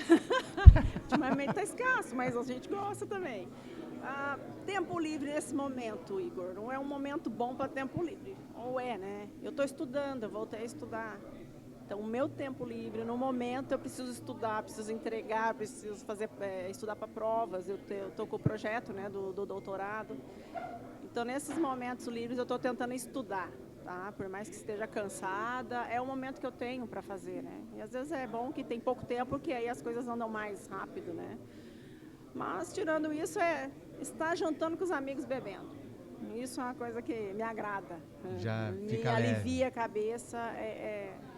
Ultimamente tá escasso, mas a gente gosta também. Tempo livre nesse momento, Igor, não é um momento bom para tempo livre. Ou né? Eu estou estudando, eu voltei a estudar. Então, o meu tempo livre, no momento, eu preciso estudar, preciso entregar, preciso estudar para provas. Eu estou com o projeto, né, do doutorado. Então, nesses momentos livres, eu estou tentando estudar, tá? Por mais que esteja cansada, é o momento que eu tenho para fazer, né? E às vezes é bom que tem pouco tempo, porque aí as coisas andam mais rápido, né? Mas, tirando isso, estar jantando com os amigos bebendo. Isso é uma coisa que me agrada. Já me alivia a cabeça.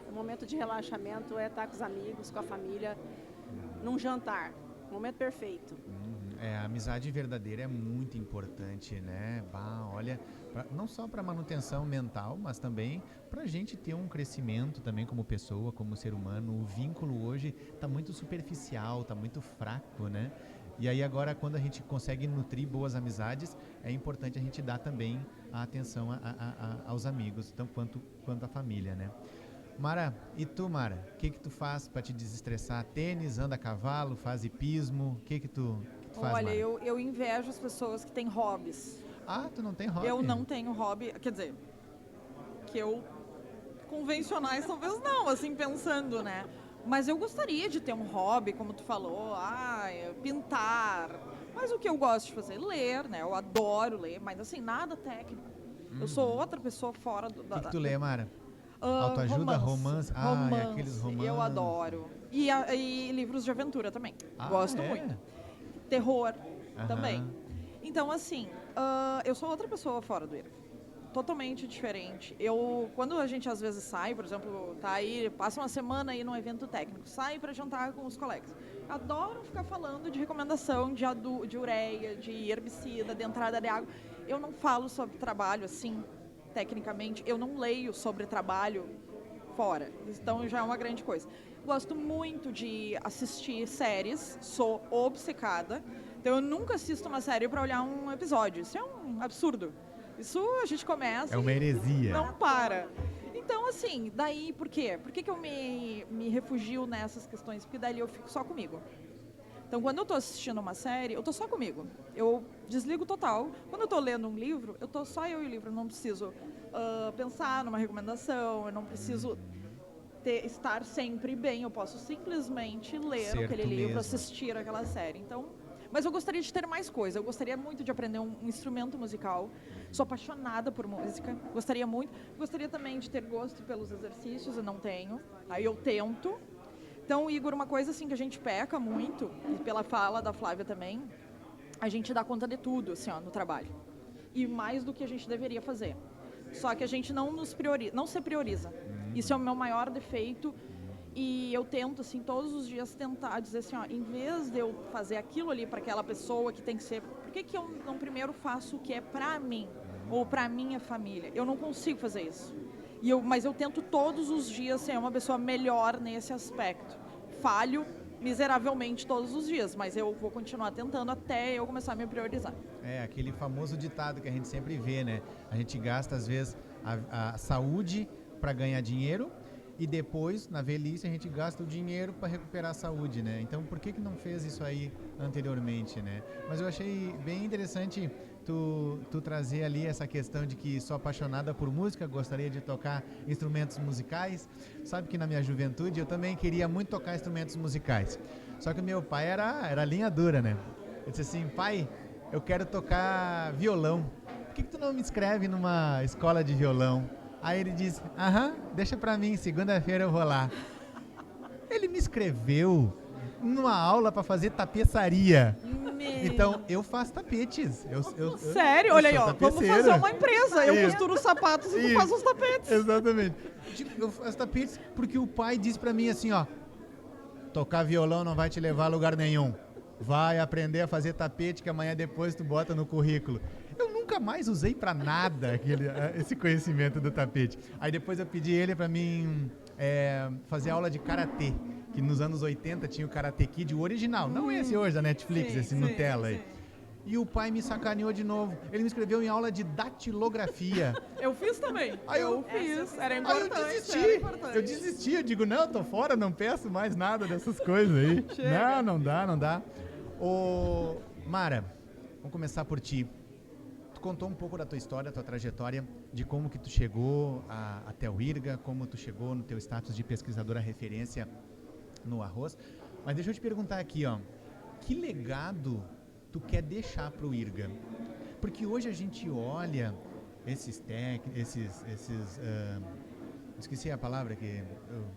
O momento de relaxamento é estar com os amigos, com a família, num jantar. Momento perfeito. A amizade verdadeira é muito importante, né? Olha, não só para manutenção mental, mas também para a gente ter um crescimento também como pessoa, como ser humano. O vínculo hoje está muito superficial, está muito fraco, né? E aí agora, quando a gente consegue nutrir boas amizades, é importante a gente dar também a atenção aos amigos, tanto quanto a família, né? Mara, e tu, Mara? O que tu faz para te desestressar? Tênis, anda a cavalo, faz hipismo? O que tu faz, Olha, Mara? eu invejo as pessoas que têm hobbies. Tu não tem hobby? Eu não tenho hobby, quer dizer, convencionais talvez não, assim, pensando, né? Mas eu gostaria de ter um hobby, como tu falou, pintar. Mas o que eu gosto de fazer? Ler, né? Eu adoro ler, mas assim, nada técnico. Eu sou outra pessoa fora do... O que tu lê, Mara? Autoajuda, romance? Aqueles romances. Eu adoro. E livros de aventura também. Gosto muito. Terror também. Então, assim, eu sou outra pessoa fora do IRG. Totalmente diferente. Quando a gente às vezes sai, por exemplo, tá aí, passa uma semana aí num evento técnico, sai para jantar com os colegas. Adoro ficar falando de recomendação de ureia, de herbicida, de entrada de água. Eu não falo sobre trabalho assim, tecnicamente. Eu não leio sobre trabalho fora. Então já é uma grande coisa. Gosto muito de assistir séries, sou obcecada. Então eu nunca assisto uma série para olhar um episódio. Isso é um absurdo. Isso a gente começa é uma heresia. Não para. Então, assim, daí por quê? Por que eu me refugio nessas questões? Porque daí eu fico só comigo. Então, quando eu estou assistindo uma série, eu estou só comigo. Eu desligo total. Quando eu estou lendo um livro, eu estou só eu e o livro. Eu não preciso pensar numa recomendação, eu não preciso estar sempre bem. Eu posso simplesmente ler aquele livro, assistir aquela série. Então, mas eu gostaria de ter mais coisa. Eu gostaria muito de aprender um instrumento musical. Sou apaixonada por música. Gostaria muito. Gostaria também de ter gosto pelos exercícios. Eu não tenho. Aí eu tento. Então, Igor, uma coisa assim que a gente peca muito, e pela fala da Flávia também, a gente dá conta de tudo, assim, no trabalho. E mais do que a gente deveria fazer. Só que a gente não se prioriza. Isso é o meu maior defeito. E eu tento, assim, todos os dias tentar dizer assim, em vez de eu fazer aquilo ali para aquela pessoa que tem que ser... Por que eu não primeiro faço o que é para mim? Ou para minha família? Eu não consigo fazer isso. Mas eu tento todos os dias ser uma pessoa melhor nesse aspecto. Falho miseravelmente todos os dias, mas eu vou continuar tentando até eu começar a me priorizar. Aquele famoso ditado que a gente sempre vê, né? A gente gasta, às vezes, a saúde para ganhar dinheiro e depois, na velhice, a gente gasta o dinheiro para recuperar a saúde, né? Então, por que não fez isso aí anteriormente, né? Mas eu achei bem interessante tu trazer ali essa questão de que sou apaixonada por música, gostaria de tocar instrumentos musicais. Sabe que na minha juventude eu também queria muito tocar instrumentos musicais. Só que o meu pai era linha dura, né? Eu disse assim, pai, eu quero tocar violão. Por que tu não me inscreve numa escola de violão? Aí ele disse, deixa pra mim, segunda-feira eu vou lá. Ele me inscreveu numa aula para fazer tapeçaria. Então, eu faço tapetes. Sério? Olha aí, ó. Vamos fazer uma empresa. Eu costuro os sapatos e tu faz os tapetes. Exatamente. Eu faço tapetes porque o pai disse para mim assim, ó. Tocar violão não vai te levar a lugar nenhum. Vai aprender a fazer tapete que amanhã depois tu bota no currículo. Eu nunca mais usei para nada esse conhecimento do tapete. Aí depois eu pedi ele para mim fazer aula de karatê. Que nos anos 80 tinha o Karate Kid, o original, não esse hoje da Netflix, esse Nutella aí. E o pai me sacaneou de novo. Ele me inscreveu em aula de datilografia. Eu fiz também. Eu fiz. Era importante. Eu desisti. Eu digo, não, tô fora, não peço mais nada dessas coisas aí. Não dá. Ô, Mara, vamos começar por ti. Tu contou um pouco da tua história, da tua trajetória, de como que tu chegou até o IRGA, como tu chegou no teu status de pesquisadora referência no arroz, mas deixa eu te perguntar aqui, ó, que legado tu quer deixar pro IRGA? Porque hoje a gente olha esses esqueci a palavra aqui,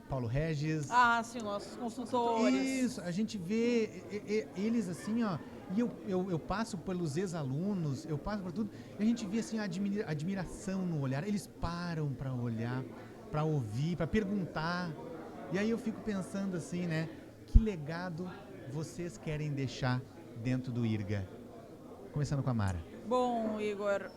Paulo Regis. Sim, nossos consultores. Isso, a gente vê eles assim, ó, e eu passo pelos ex-alunos, eu passo por tudo, e a gente vê assim a admiração no olhar, eles param para olhar, para ouvir, para perguntar. E aí eu fico pensando assim, né? Que legado vocês querem deixar dentro do IRGA? Começando com a Mara. Bom, Igor,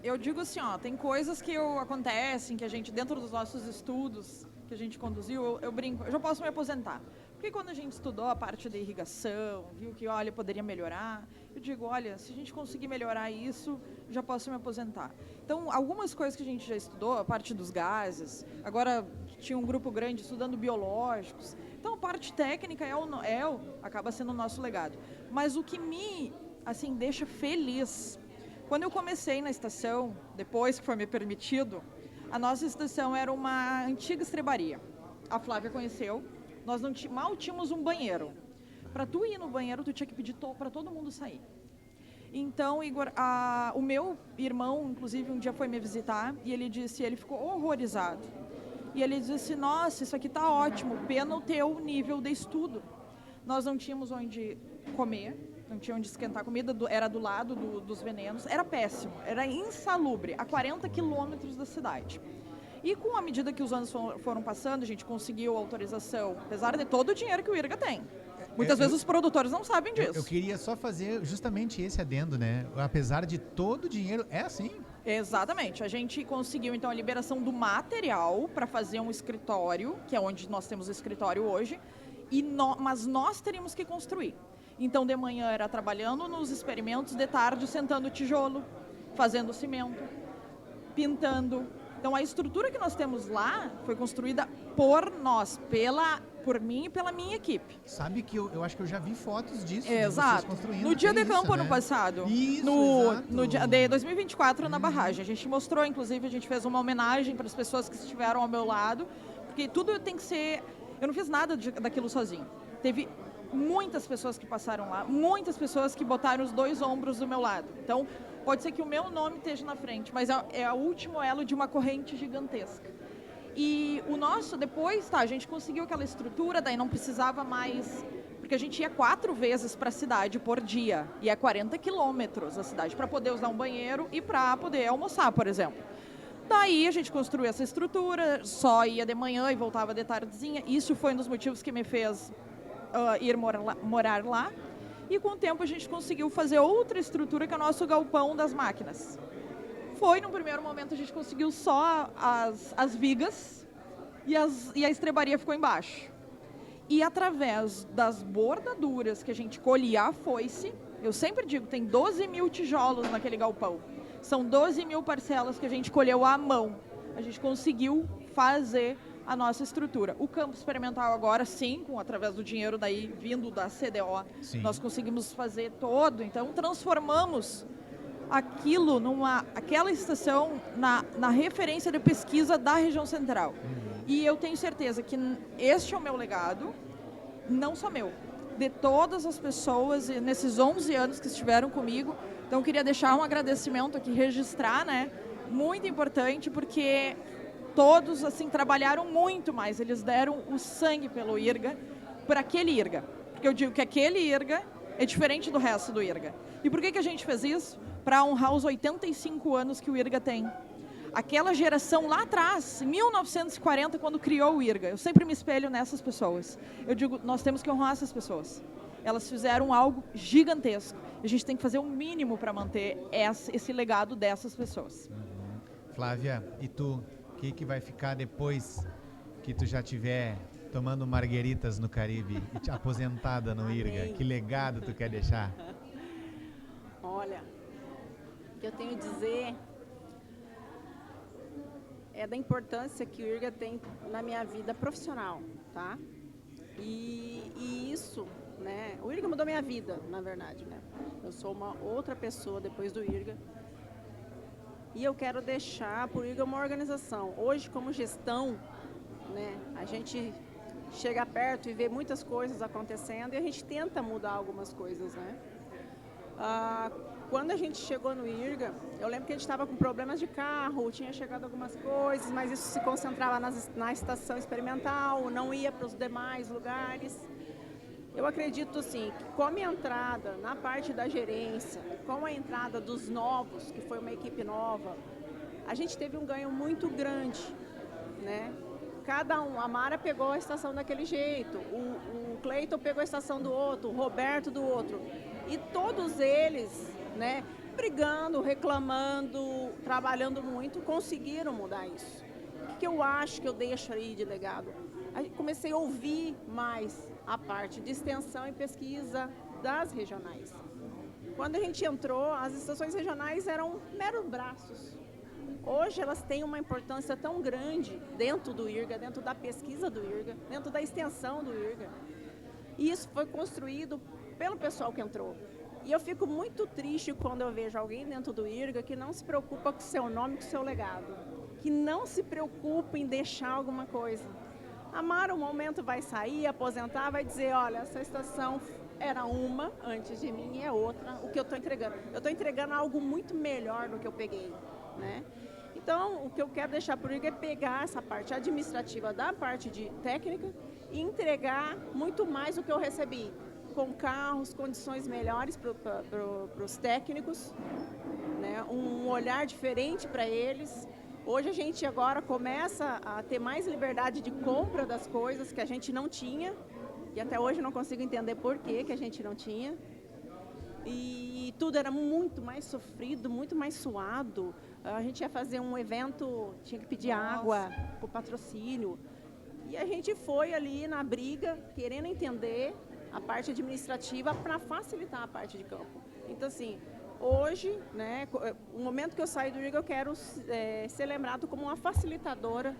eu digo assim, ó, tem coisas que acontecem, que a gente, dentro dos nossos estudos que a gente conduziu, eu brinco, eu já posso me aposentar. Porque quando a gente estudou a parte da irrigação, viu que, olha, poderia melhorar, eu digo, olha, se a gente conseguir melhorar isso, já posso me aposentar. Então, algumas coisas que a gente já estudou, a parte dos gases, agora tinha um grupo grande estudando biológicos, então a parte técnica acaba sendo o nosso legado. Mas o que me, assim, deixa feliz, quando eu comecei na estação, depois que foi me permitido, a nossa estação era uma antiga estrebaria. A Flávia conheceu. Nós mal tínhamos um banheiro. Para tu ir no banheiro, tu tinha que pedir para todo mundo sair. Então, Igor, o meu irmão, inclusive, um dia foi me visitar e ele ficou horrorizado. E ele disse, nossa, isso aqui tá ótimo, pena o teu nível de estudo. Nós não tínhamos onde comer, não tinha onde esquentar comida, era do lado dos venenos, era péssimo, era insalubre, a 40 quilômetros da cidade. E com a medida que os anos foram passando, a gente conseguiu autorização, apesar de todo o dinheiro que o IRGA tem. Muitas vezes os produtores não sabem disso. Eu queria só fazer justamente esse adendo, né? Apesar de todo o dinheiro, é assim? Exatamente. A gente conseguiu, então, a liberação do material para fazer um escritório, que é onde nós temos o escritório hoje, mas nós teríamos que construir. Então, de manhã era trabalhando nos experimentos, de tarde sentando tijolo, fazendo cimento, pintando. Então, a estrutura que nós temos lá foi construída por nós, por mim e pela minha equipe. Sabe que eu acho que eu já vi fotos disso, exato. De vocês construindo. No dia de campo, ano passado. Isso, no dia de 2024, na barragem. A gente mostrou, inclusive, a gente fez uma homenagem para as pessoas que estiveram ao meu lado, porque tudo tem que ser... Eu não fiz nada daquilo sozinho. Teve muitas pessoas que passaram lá, muitas pessoas que botaram os 2 ombros do meu lado. Então, pode ser que o meu nome esteja na frente, mas é o último elo de uma corrente gigantesca. E o nosso, depois, a gente conseguiu aquela estrutura, daí não precisava mais... Porque a gente ia 4 vezes para a cidade por dia, e é 40 quilômetros a cidade, para poder usar um banheiro e para poder almoçar, por exemplo. Daí a gente construiu essa estrutura, só ia de manhã e voltava de tardezinha. Isso foi um dos motivos que me fez ir morar lá. E com o tempo a gente conseguiu fazer outra estrutura, que é o nosso galpão das máquinas. No primeiro momento, a gente conseguiu só as vigas e a estrebaria ficou embaixo. E através das bordaduras que a gente colhia a foice, eu sempre digo, tem 12 mil tijolos naquele galpão. São 12 mil parcelas que a gente colheu à mão. A gente conseguiu fazer a nossa estrutura. O campo experimental agora, sim, através do dinheiro daí vindo da CDO, Sim. nós conseguimos fazer todo, então transformamos aquilo aquela estação na referência de pesquisa da região central. E eu tenho certeza que este é o meu legado, não só meu, de todas as pessoas nesses 11 anos que estiveram comigo. Então eu queria deixar um agradecimento aqui, registrar, né? Muito importante, porque todos assim trabalharam muito mais, eles deram o sangue pelo IRGA, por aquele IRGA. Porque eu digo que aquele IRGA é diferente do resto do IRGA. E por que a gente fez isso? Para honrar os 85 anos que o IRGA tem. Aquela geração lá atrás, em 1940, quando criou o IRGA, eu sempre me espelho nessas pessoas. Eu digo, nós temos que honrar essas pessoas. Elas fizeram algo gigantesco. A gente tem que fazer o mínimo para manter esse legado dessas pessoas. Flávia, e tu? O que vai ficar depois que tu já tiver tomando margueritas no Caribe e te aposentada no IRGA? Que legado tu quer deixar? Olha, o que eu tenho a dizer é da importância que o IRGA tem na minha vida profissional, tá? E isso, né? O IRGA mudou minha vida, na verdade, né? Eu sou uma outra pessoa depois do IRGA. E eu quero deixar para o IRGA uma organização. Hoje, como gestão, né, a gente chega perto e vê muitas coisas acontecendo e a gente tenta mudar algumas coisas, né? Quando a gente chegou no IRGA, eu lembro que a gente estava com problemas de carro, tinha chegado algumas coisas, mas isso se concentrava na estação experimental, não ia para os demais lugares. Eu acredito, assim, que com a minha entrada na parte da gerência, com a entrada dos novos, que foi uma equipe nova, a gente teve um ganho muito grande, né? Cada um, a Mara pegou a estação daquele jeito, o Cleiton pegou a estação do outro, o Roberto do outro. E todos eles, né, brigando, reclamando, trabalhando muito, conseguiram mudar isso. O que eu acho que eu deixo aí de legado? Comecei a ouvir mais a parte de extensão e pesquisa das regionais. Quando a gente entrou, as estações regionais eram meros braços. Hoje elas têm uma importância tão grande dentro do IRGA, dentro da pesquisa do IRGA, dentro da extensão do IRGA. E isso foi construído pelo pessoal que entrou. E eu fico muito triste quando eu vejo alguém dentro do IRGA que não se preocupa com o seu nome, com o seu legado, que não se preocupa em deixar alguma coisa. A Mara, um momento, vai sair, aposentar, vai dizer, olha, essa estação era uma antes de mim e é outra, o que eu estou entregando. Eu estou entregando algo muito melhor do que eu peguei, né? Então, o que eu quero deixar para o IRGA é pegar essa parte administrativa da parte de técnica e entregar muito mais do que eu recebi, com carros, condições melhores para os técnicos, né? Um olhar diferente para eles. Hoje a gente agora começa a ter mais liberdade de compra das coisas que a gente não tinha, e até hoje eu não consigo entender por que a gente não tinha. E tudo era muito mais sofrido, muito mais suado. A gente ia fazer um evento, tinha que pedir água para o patrocínio. E a gente foi ali na briga, querendo entender a parte administrativa para facilitar a parte de campo. Então, assim, hoje, né, no momento que eu saí do IRGA, eu quero ser lembrado como uma facilitadora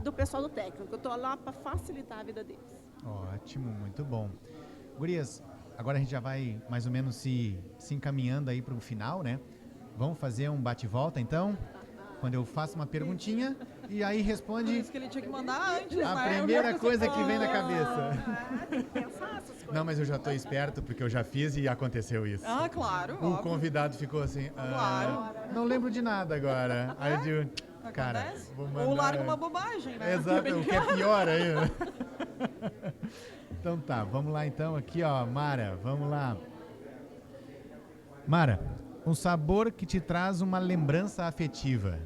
do pessoal do técnico. Eu estou lá para facilitar a vida deles. Ótimo, muito bom. Gurias, agora a gente já vai mais ou menos se encaminhando aí para o final, né? Vamos fazer um bate-volta, então? Quando eu faço uma perguntinha e aí responde... Por isso que ele tinha que mandar antes, a né? primeira coisa que vem na cabeça. Tem que pensar essas coisas. Não, mas eu já estou esperto, porque eu já fiz e aconteceu isso. Ah, claro. O óbvio. convidado ficou assim, Claro. não lembro de nada agora. Aí eu digo, cara, Acontece? vou mandar... Ou larga uma bobagem, né? Exato, o que é pior aí. Então tá, vamos lá então, aqui ó, Mara, vamos lá. Mara, um sabor que te traz uma lembrança afetiva.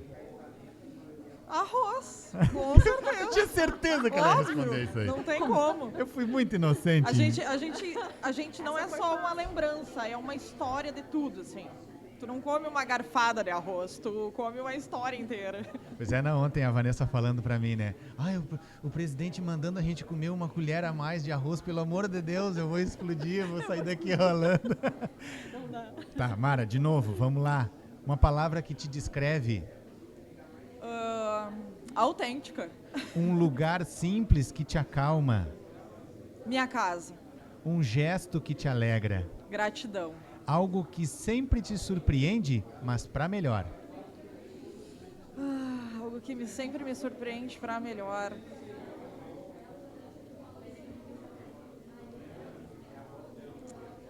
Arroz, com Eu certeza. tinha certeza que ela ia Óbvio, responder isso aí. não tem como. Eu fui muito inocente. A gente não é só uma lembrança, é uma história de tudo, assim. Tu não come uma garfada de arroz, tu come uma história inteira. Pois é, ontem a Vanessa falando pra mim, né? Ai, o presidente mandando a gente comer uma colher a mais de arroz, pelo amor de Deus, eu vou explodir, eu vou sair daqui rolando. Não dá. Tá, Mara, de novo, vamos lá. Uma palavra que te descreve. Autêntica. Um lugar simples que te acalma. Minha casa. Um gesto que te alegra. Gratidão. Algo que sempre te surpreende, mas para melhor. Algo que sempre me surpreende para melhor.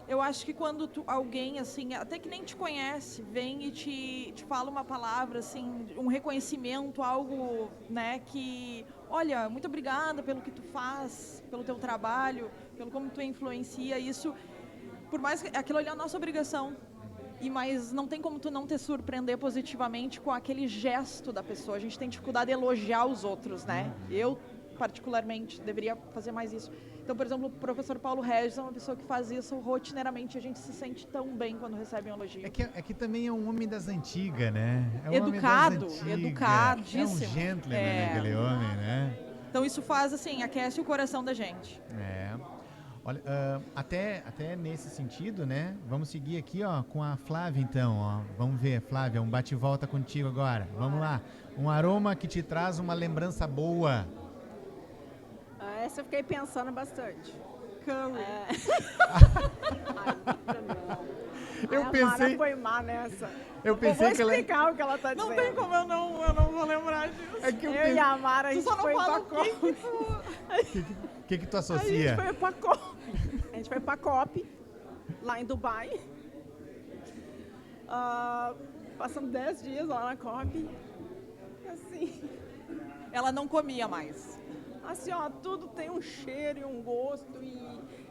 Eu acho que quando alguém, assim, até que nem te conhece, vem e te fala uma palavra, assim, um reconhecimento, algo, né, que, olha, muito obrigada pelo que tu faz, pelo teu trabalho, pelo como tu influencia, isso, por mais que aquilo ali é a nossa obrigação, mas não tem como tu não te surpreender positivamente com aquele gesto da pessoa. A gente tem dificuldade de elogiar os outros, né? Eu, particularmente, deveria fazer mais isso. Então, por exemplo, o professor Paulo Regis é uma pessoa que faz isso rotineiramente. A gente se sente tão bem quando recebe um elogio. É que também é um homem das antigas, né? É um Educado, homem das antigas. educadíssimo. É um gentleman, aquele homem, né? Então isso faz, assim, aquece o coração da gente. Olha, até nesse sentido, né? Vamos seguir aqui, ó, com a Flávia, então, ó. Vamos ver, Flávia, um bate-volta contigo agora. Vamos lá. Um aroma que te traz uma lembrança boa. Essa eu fiquei pensando bastante. Curry. Eu pensei... A Mara foi má nessa. Eu pensei vou que ela... explicar o que ela tá Não dizendo. tem como eu não vou lembrar disso. É que Eu e a Mara, a Tu gente só não foi fala pra o que COP. O que tu A associa? gente foi pra COP. A gente foi pra COP, lá em Dubai. Passamos 10 dias lá na COP. Assim, Ela não comia mais. assim, ó, tudo tem um cheiro e um gosto.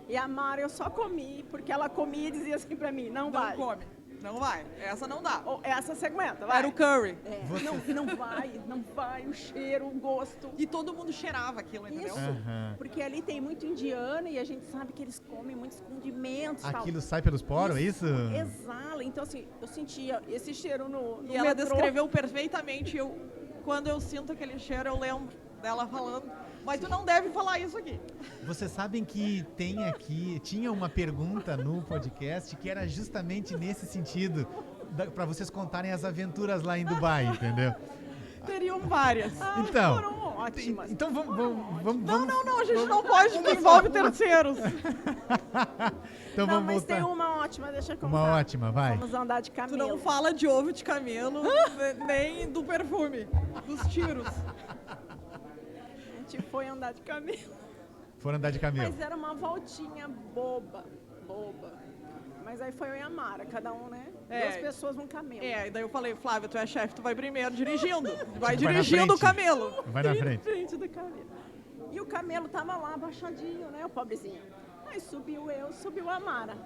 E a Mara eu só comi, porque ela comia e dizia assim pra mim, não vai. Não come. Não vai. Essa não dá. Ou, essa você aguenta, vai. Era o curry. Não vai, o cheiro, o gosto. E todo mundo cheirava aquilo, entendeu? Isso, porque ali tem muito indiano e a gente sabe que eles comem muitos condimentos. Aquilo tal. sai pelos poros, é isso? Exala. Então, assim, eu sentia esse cheiro no E ela metrô. descreveu perfeitamente. Quando eu sinto aquele cheiro, eu lembro dela falando. Mas tu não deve falar isso aqui. Vocês sabem que tinha uma pergunta no podcast que era justamente nesse sentido, para vocês contarem as aventuras lá em Dubai, entendeu? Teriam várias. Então, Foram ótimas. então vamos. Não, a gente não pode, que envolve terceiros. Então Não, vamos mas voltar. tem uma ótima, deixa eu contar. Uma ótima, vai. Vamos andar de Tu camelo. não fala de ovo de camelo, nem do perfume, dos tiros. A gente foi andar de camelo. Foram andar de camelo. Mas era uma voltinha boba. Mas aí foi eu e a Mara, cada um, né? Duas pessoas num camelo. E daí eu falei, Flávia, tu é chefe, tu vai primeiro dirigindo. Vai Vai na dirigindo o frente. camelo. Vai na frente. Frente do camelo. E o camelo tava lá, abaixadinho, né, o pobrezinho. Aí subiu eu, subiu a Mara.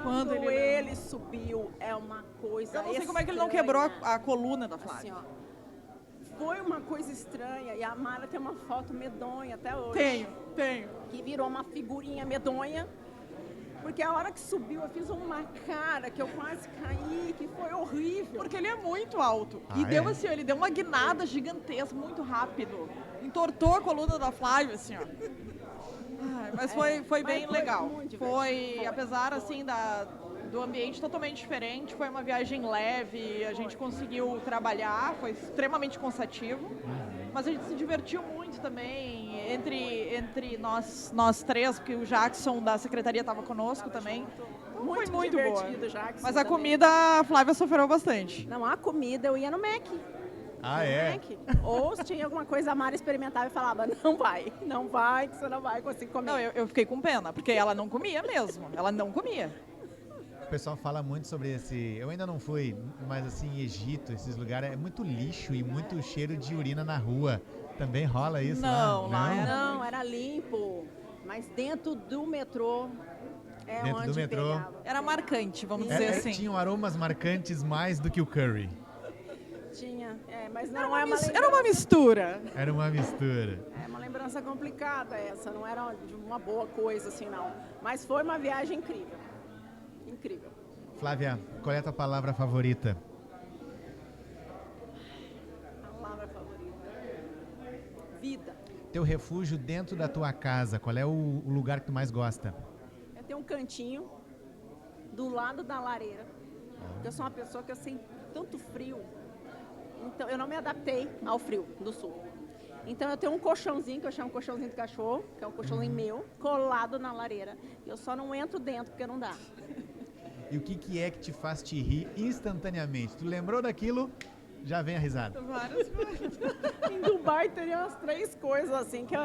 Quando ele subiu, é uma coisa Eu não sei como é que ele não estranha. quebrou a coluna da Assim, Flávia. ó. Foi uma coisa estranha e a Mara tem uma foto medonha até hoje. Tenho. Que virou uma figurinha medonha. Porque a hora que subiu, eu fiz uma cara que eu quase caí, que foi horrível. Porque ele é muito alto. Ah, E deu é? assim, ó, ele deu uma guinada gigantesca, muito rápido. Entortou a coluna da Flávia, assim, ó. Ai, mas foi mas bem foi legal. muito divertido. Foi, apesar, assim, do ambiente totalmente diferente, foi uma viagem leve, a gente conseguiu trabalhar, foi extremamente cansativo. Mas a gente se divertiu muito também, entre nós três, porque o Jackson da secretaria estava conosco também. Então, foi muito boa. divertido, Jackson, Mas a também. comida, a Flávia sofreu bastante. Não, a comida eu ia no Mac. Ah, é? Mac. Ou se tinha alguma coisa, a Mara experimentava e falava, não vai, que você não vai conseguir comer. Não, eu fiquei com pena, porque ela não comia mesmo, ela não comia. O pessoal fala muito sobre esse... Eu ainda não fui, mas assim, Egito, esses lugares, é muito lixo e muito cheiro de urina na rua. Também rola isso Não, lá? lá era- Não, era limpo. Mas dentro do metrô é Dentro onde do metrô. pegava. Era marcante, vamos dizer assim. Tinham aromas marcantes mais do que o curry. Tinha, mas não é uma Era uma mistura. Era uma mistura. É uma lembrança complicada essa, não era de uma boa coisa assim não. Mas foi uma viagem incrível. Incrível. Flávia, qual é a tua palavra favorita? Palavra favorita. Vida. Teu refúgio dentro da tua casa, qual é o lugar que tu mais gosta? Eu tenho um cantinho do lado da lareira. Eu sou uma pessoa que eu sinto tanto frio. Então eu não me adaptei ao frio do sul. Então eu tenho um colchãozinho, que eu chamo colchãozinho do cachorro, que é um colchãozinho meu, colado na lareira. Eu só não entro dentro, porque não dá. E o que é que te faz te rir instantaneamente? Tu lembrou daquilo, já vem a risada. Várias coisas. Em Dubai teria umas 3 coisas assim que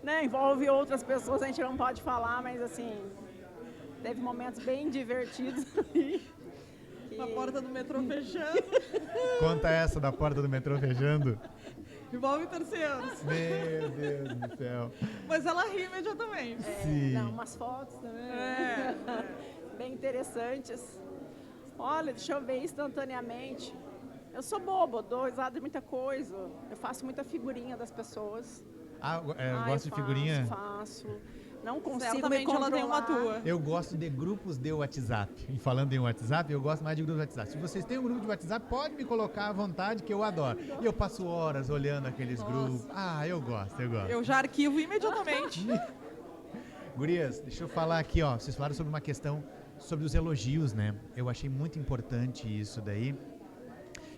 né, envolve outras pessoas, a gente não pode falar, mas assim, teve momentos bem divertidos ali. Na porta do metrô fechando. Conta essa da porta do metrô fechando. Envolve terceiros. Meu Deus do céu. Mas ela ri imediatamente. Sim. Não, umas fotos também. Bem interessantes. Olha, deixa eu ver instantaneamente. Eu sou bobo, dou risada de muita coisa. Eu faço muita figurinha das pessoas. Eu gosto de figurinha? Faço. Não consigo Certamente me ela tem uma controlar. tua. Eu gosto de grupos de WhatsApp. E falando em WhatsApp, eu gosto mais de grupos de WhatsApp. Se vocês têm um grupo de WhatsApp, pode me colocar à vontade, que eu adoro. E eu passo horas olhando aqueles grupos. Eu gosto. Eu já arquivo imediatamente. Gurias, deixa eu falar aqui, ó. Vocês falaram sobre uma questão sobre os elogios, né? Eu achei muito importante isso daí.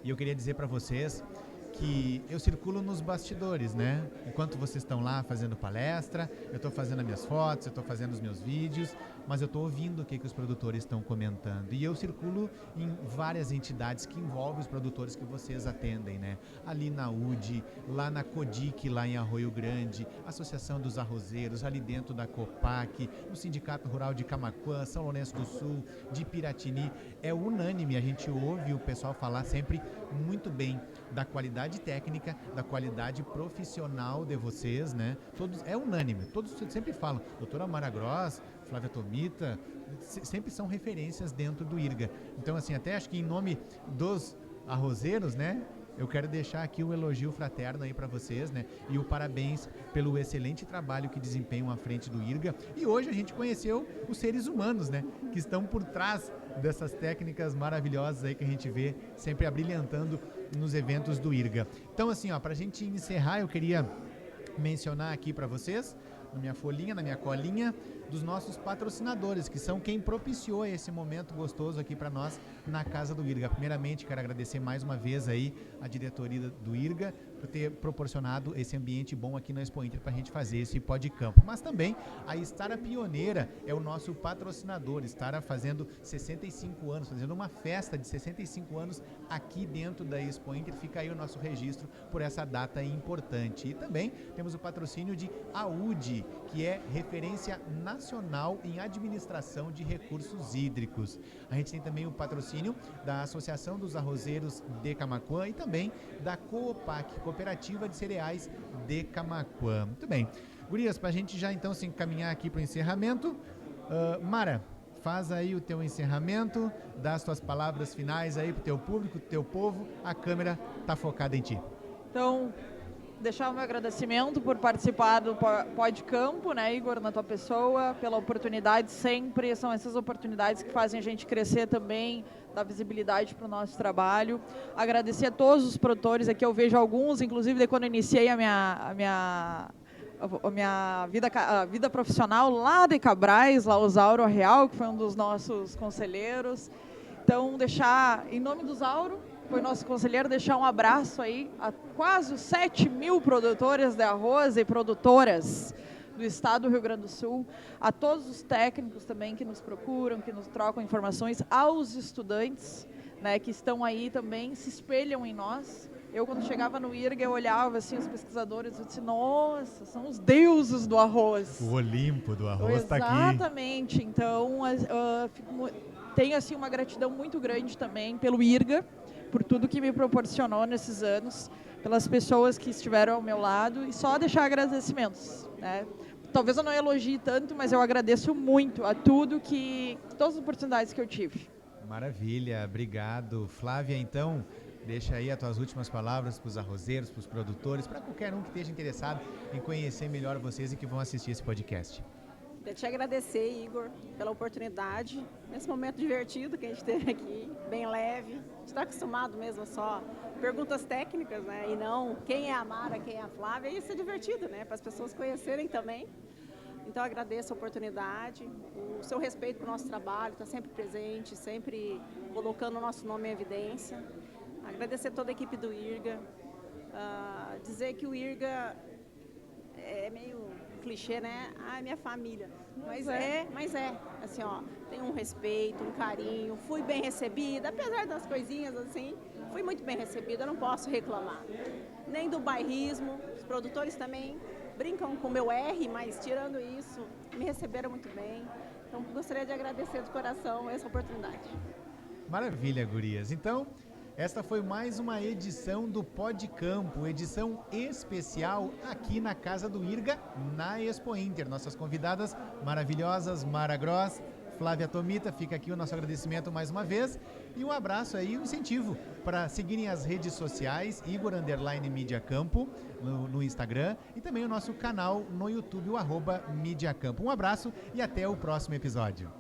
E eu queria dizer para vocês que eu circulo nos bastidores, né? Enquanto vocês estão lá fazendo palestra, eu estou fazendo as minhas fotos, eu estou fazendo os meus vídeos, mas eu estou ouvindo o que os produtores estão comentando. E eu circulo em várias entidades que envolvem os produtores que vocês atendem, né? Ali na UD, lá na CODIC, lá em Arroio Grande, Associação dos Arrozeiros, ali dentro da COPAC, no Sindicato Rural de Camaquã, São Lourenço do Sul, de Piratini. É unânime, a gente ouve o pessoal falar sempre muito bem da qualidade técnica, da qualidade profissional de vocês, né? Todos, é unânime, todos sempre falam, doutora Mara Gross, Flávia Tomita, sempre são referências dentro do IRGA. Então, assim, até acho que em nome dos arrozeiros, né? Eu quero deixar aqui um elogio fraterno aí para vocês, né? E o parabéns pelo excelente trabalho que desempenham à frente do IRGA. E hoje a gente conheceu os seres humanos, né? Que estão por trás dessas técnicas maravilhosas aí que a gente vê sempre abrilhantando nos eventos do IRGA. Então, assim, ó, pra gente encerrar, eu queria mencionar aqui para vocês, na minha folhinha, na minha colinha, dos nossos patrocinadores, que são quem propiciou esse momento gostoso aqui para nós na Casa do IRGA. Primeiramente, quero agradecer mais uma vez aí a diretoria do IRGA por ter proporcionado esse ambiente bom aqui no Expo Inter para a gente fazer esse podcampo. Mas também a Stara Pioneira é o nosso patrocinador. Stara fazendo 65 anos, fazendo uma festa de 65 anos aqui dentro da Expo Inter. Fica aí o nosso registro por essa data importante. E também temos o patrocínio de AUD, que é referência nacional em administração de recursos hídricos. A gente tem também o patrocínio da Associação dos Arrozeiros de Camaquã e também da COPAC, Cooperativa de Cereais de Camaquã. Muito bem. Gurias, para a gente já então se encaminhar aqui para o encerramento, Mara, faz aí o teu encerramento, dá as tuas palavras finais aí pro teu público, pro teu povo, a câmera tá focada em ti. Então, deixar o meu agradecimento por participar do Podcampo, né, Igor, na tua pessoa, pela oportunidade sempre, são essas oportunidades que fazem a gente crescer também, dar visibilidade para o nosso trabalho. Agradecer a todos os produtores, aqui eu vejo alguns, inclusive de quando eu iniciei a minha vida profissional lá de Cabrais, lá o Zauro Real, que foi um dos nossos conselheiros. Então, deixar, em nome do Zauro, foi nosso conselheiro, deixar um abraço aí a quase 7.000 produtores de arroz e produtoras do estado do Rio Grande do Sul, a todos os técnicos também que nos procuram, que nos trocam informações, aos estudantes, né, que estão aí também, se espelham em nós. Eu, quando chegava no IRGA, eu olhava assim os pesquisadores, eu disse, nossa, são os deuses do arroz. O Olimpo do arroz está aqui. Exatamente, então tenho assim uma gratidão muito grande também pelo IRGA, por tudo que me proporcionou nesses anos, pelas pessoas que estiveram ao meu lado, e só deixar agradecimentos, né? Talvez eu não elogie tanto, mas eu agradeço muito a todas as oportunidades que eu tive. Maravilha, obrigado. Flávia, então, deixa aí as tuas últimas palavras para os arrozeiros, para os produtores, para qualquer um que esteja interessado em conhecer melhor vocês e que vão assistir esse podcast. Quero te agradecer, Igor, pela oportunidade, nesse momento divertido que a gente teve aqui, bem leve. A gente está acostumado mesmo só perguntas técnicas, né? E não quem é a Mara, quem é a Flávia. E isso é divertido, né? Para as pessoas conhecerem também. Então, agradeço a oportunidade, o seu respeito para o nosso trabalho, está sempre presente, sempre colocando o nosso nome em evidência. Agradecer toda a equipe do IRGA, dizer que o IRGA é meio clichê, né? Ah, minha família. Mas é. Assim, ó, tem um respeito, um carinho, fui bem recebida, apesar das coisinhas assim, fui muito bem recebida, eu não posso reclamar. Nem do bairrismo, os produtores também brincam com o meu R, mas tirando isso, me receberam muito bem. Então, gostaria de agradecer de coração essa oportunidade. Maravilha, gurias. Então, esta foi mais uma edição do Pod Campo, edição especial aqui na Casa do IRGA, na Expo Inter. Nossas convidadas maravilhosas, Mara Gross, Flávia Tomita, fica aqui o nosso agradecimento mais uma vez e um abraço aí, um incentivo para seguirem as redes sociais, Igor_Media Campo no Instagram e também o nosso canal no YouTube, o @Media Campo. Um abraço e até o próximo episódio.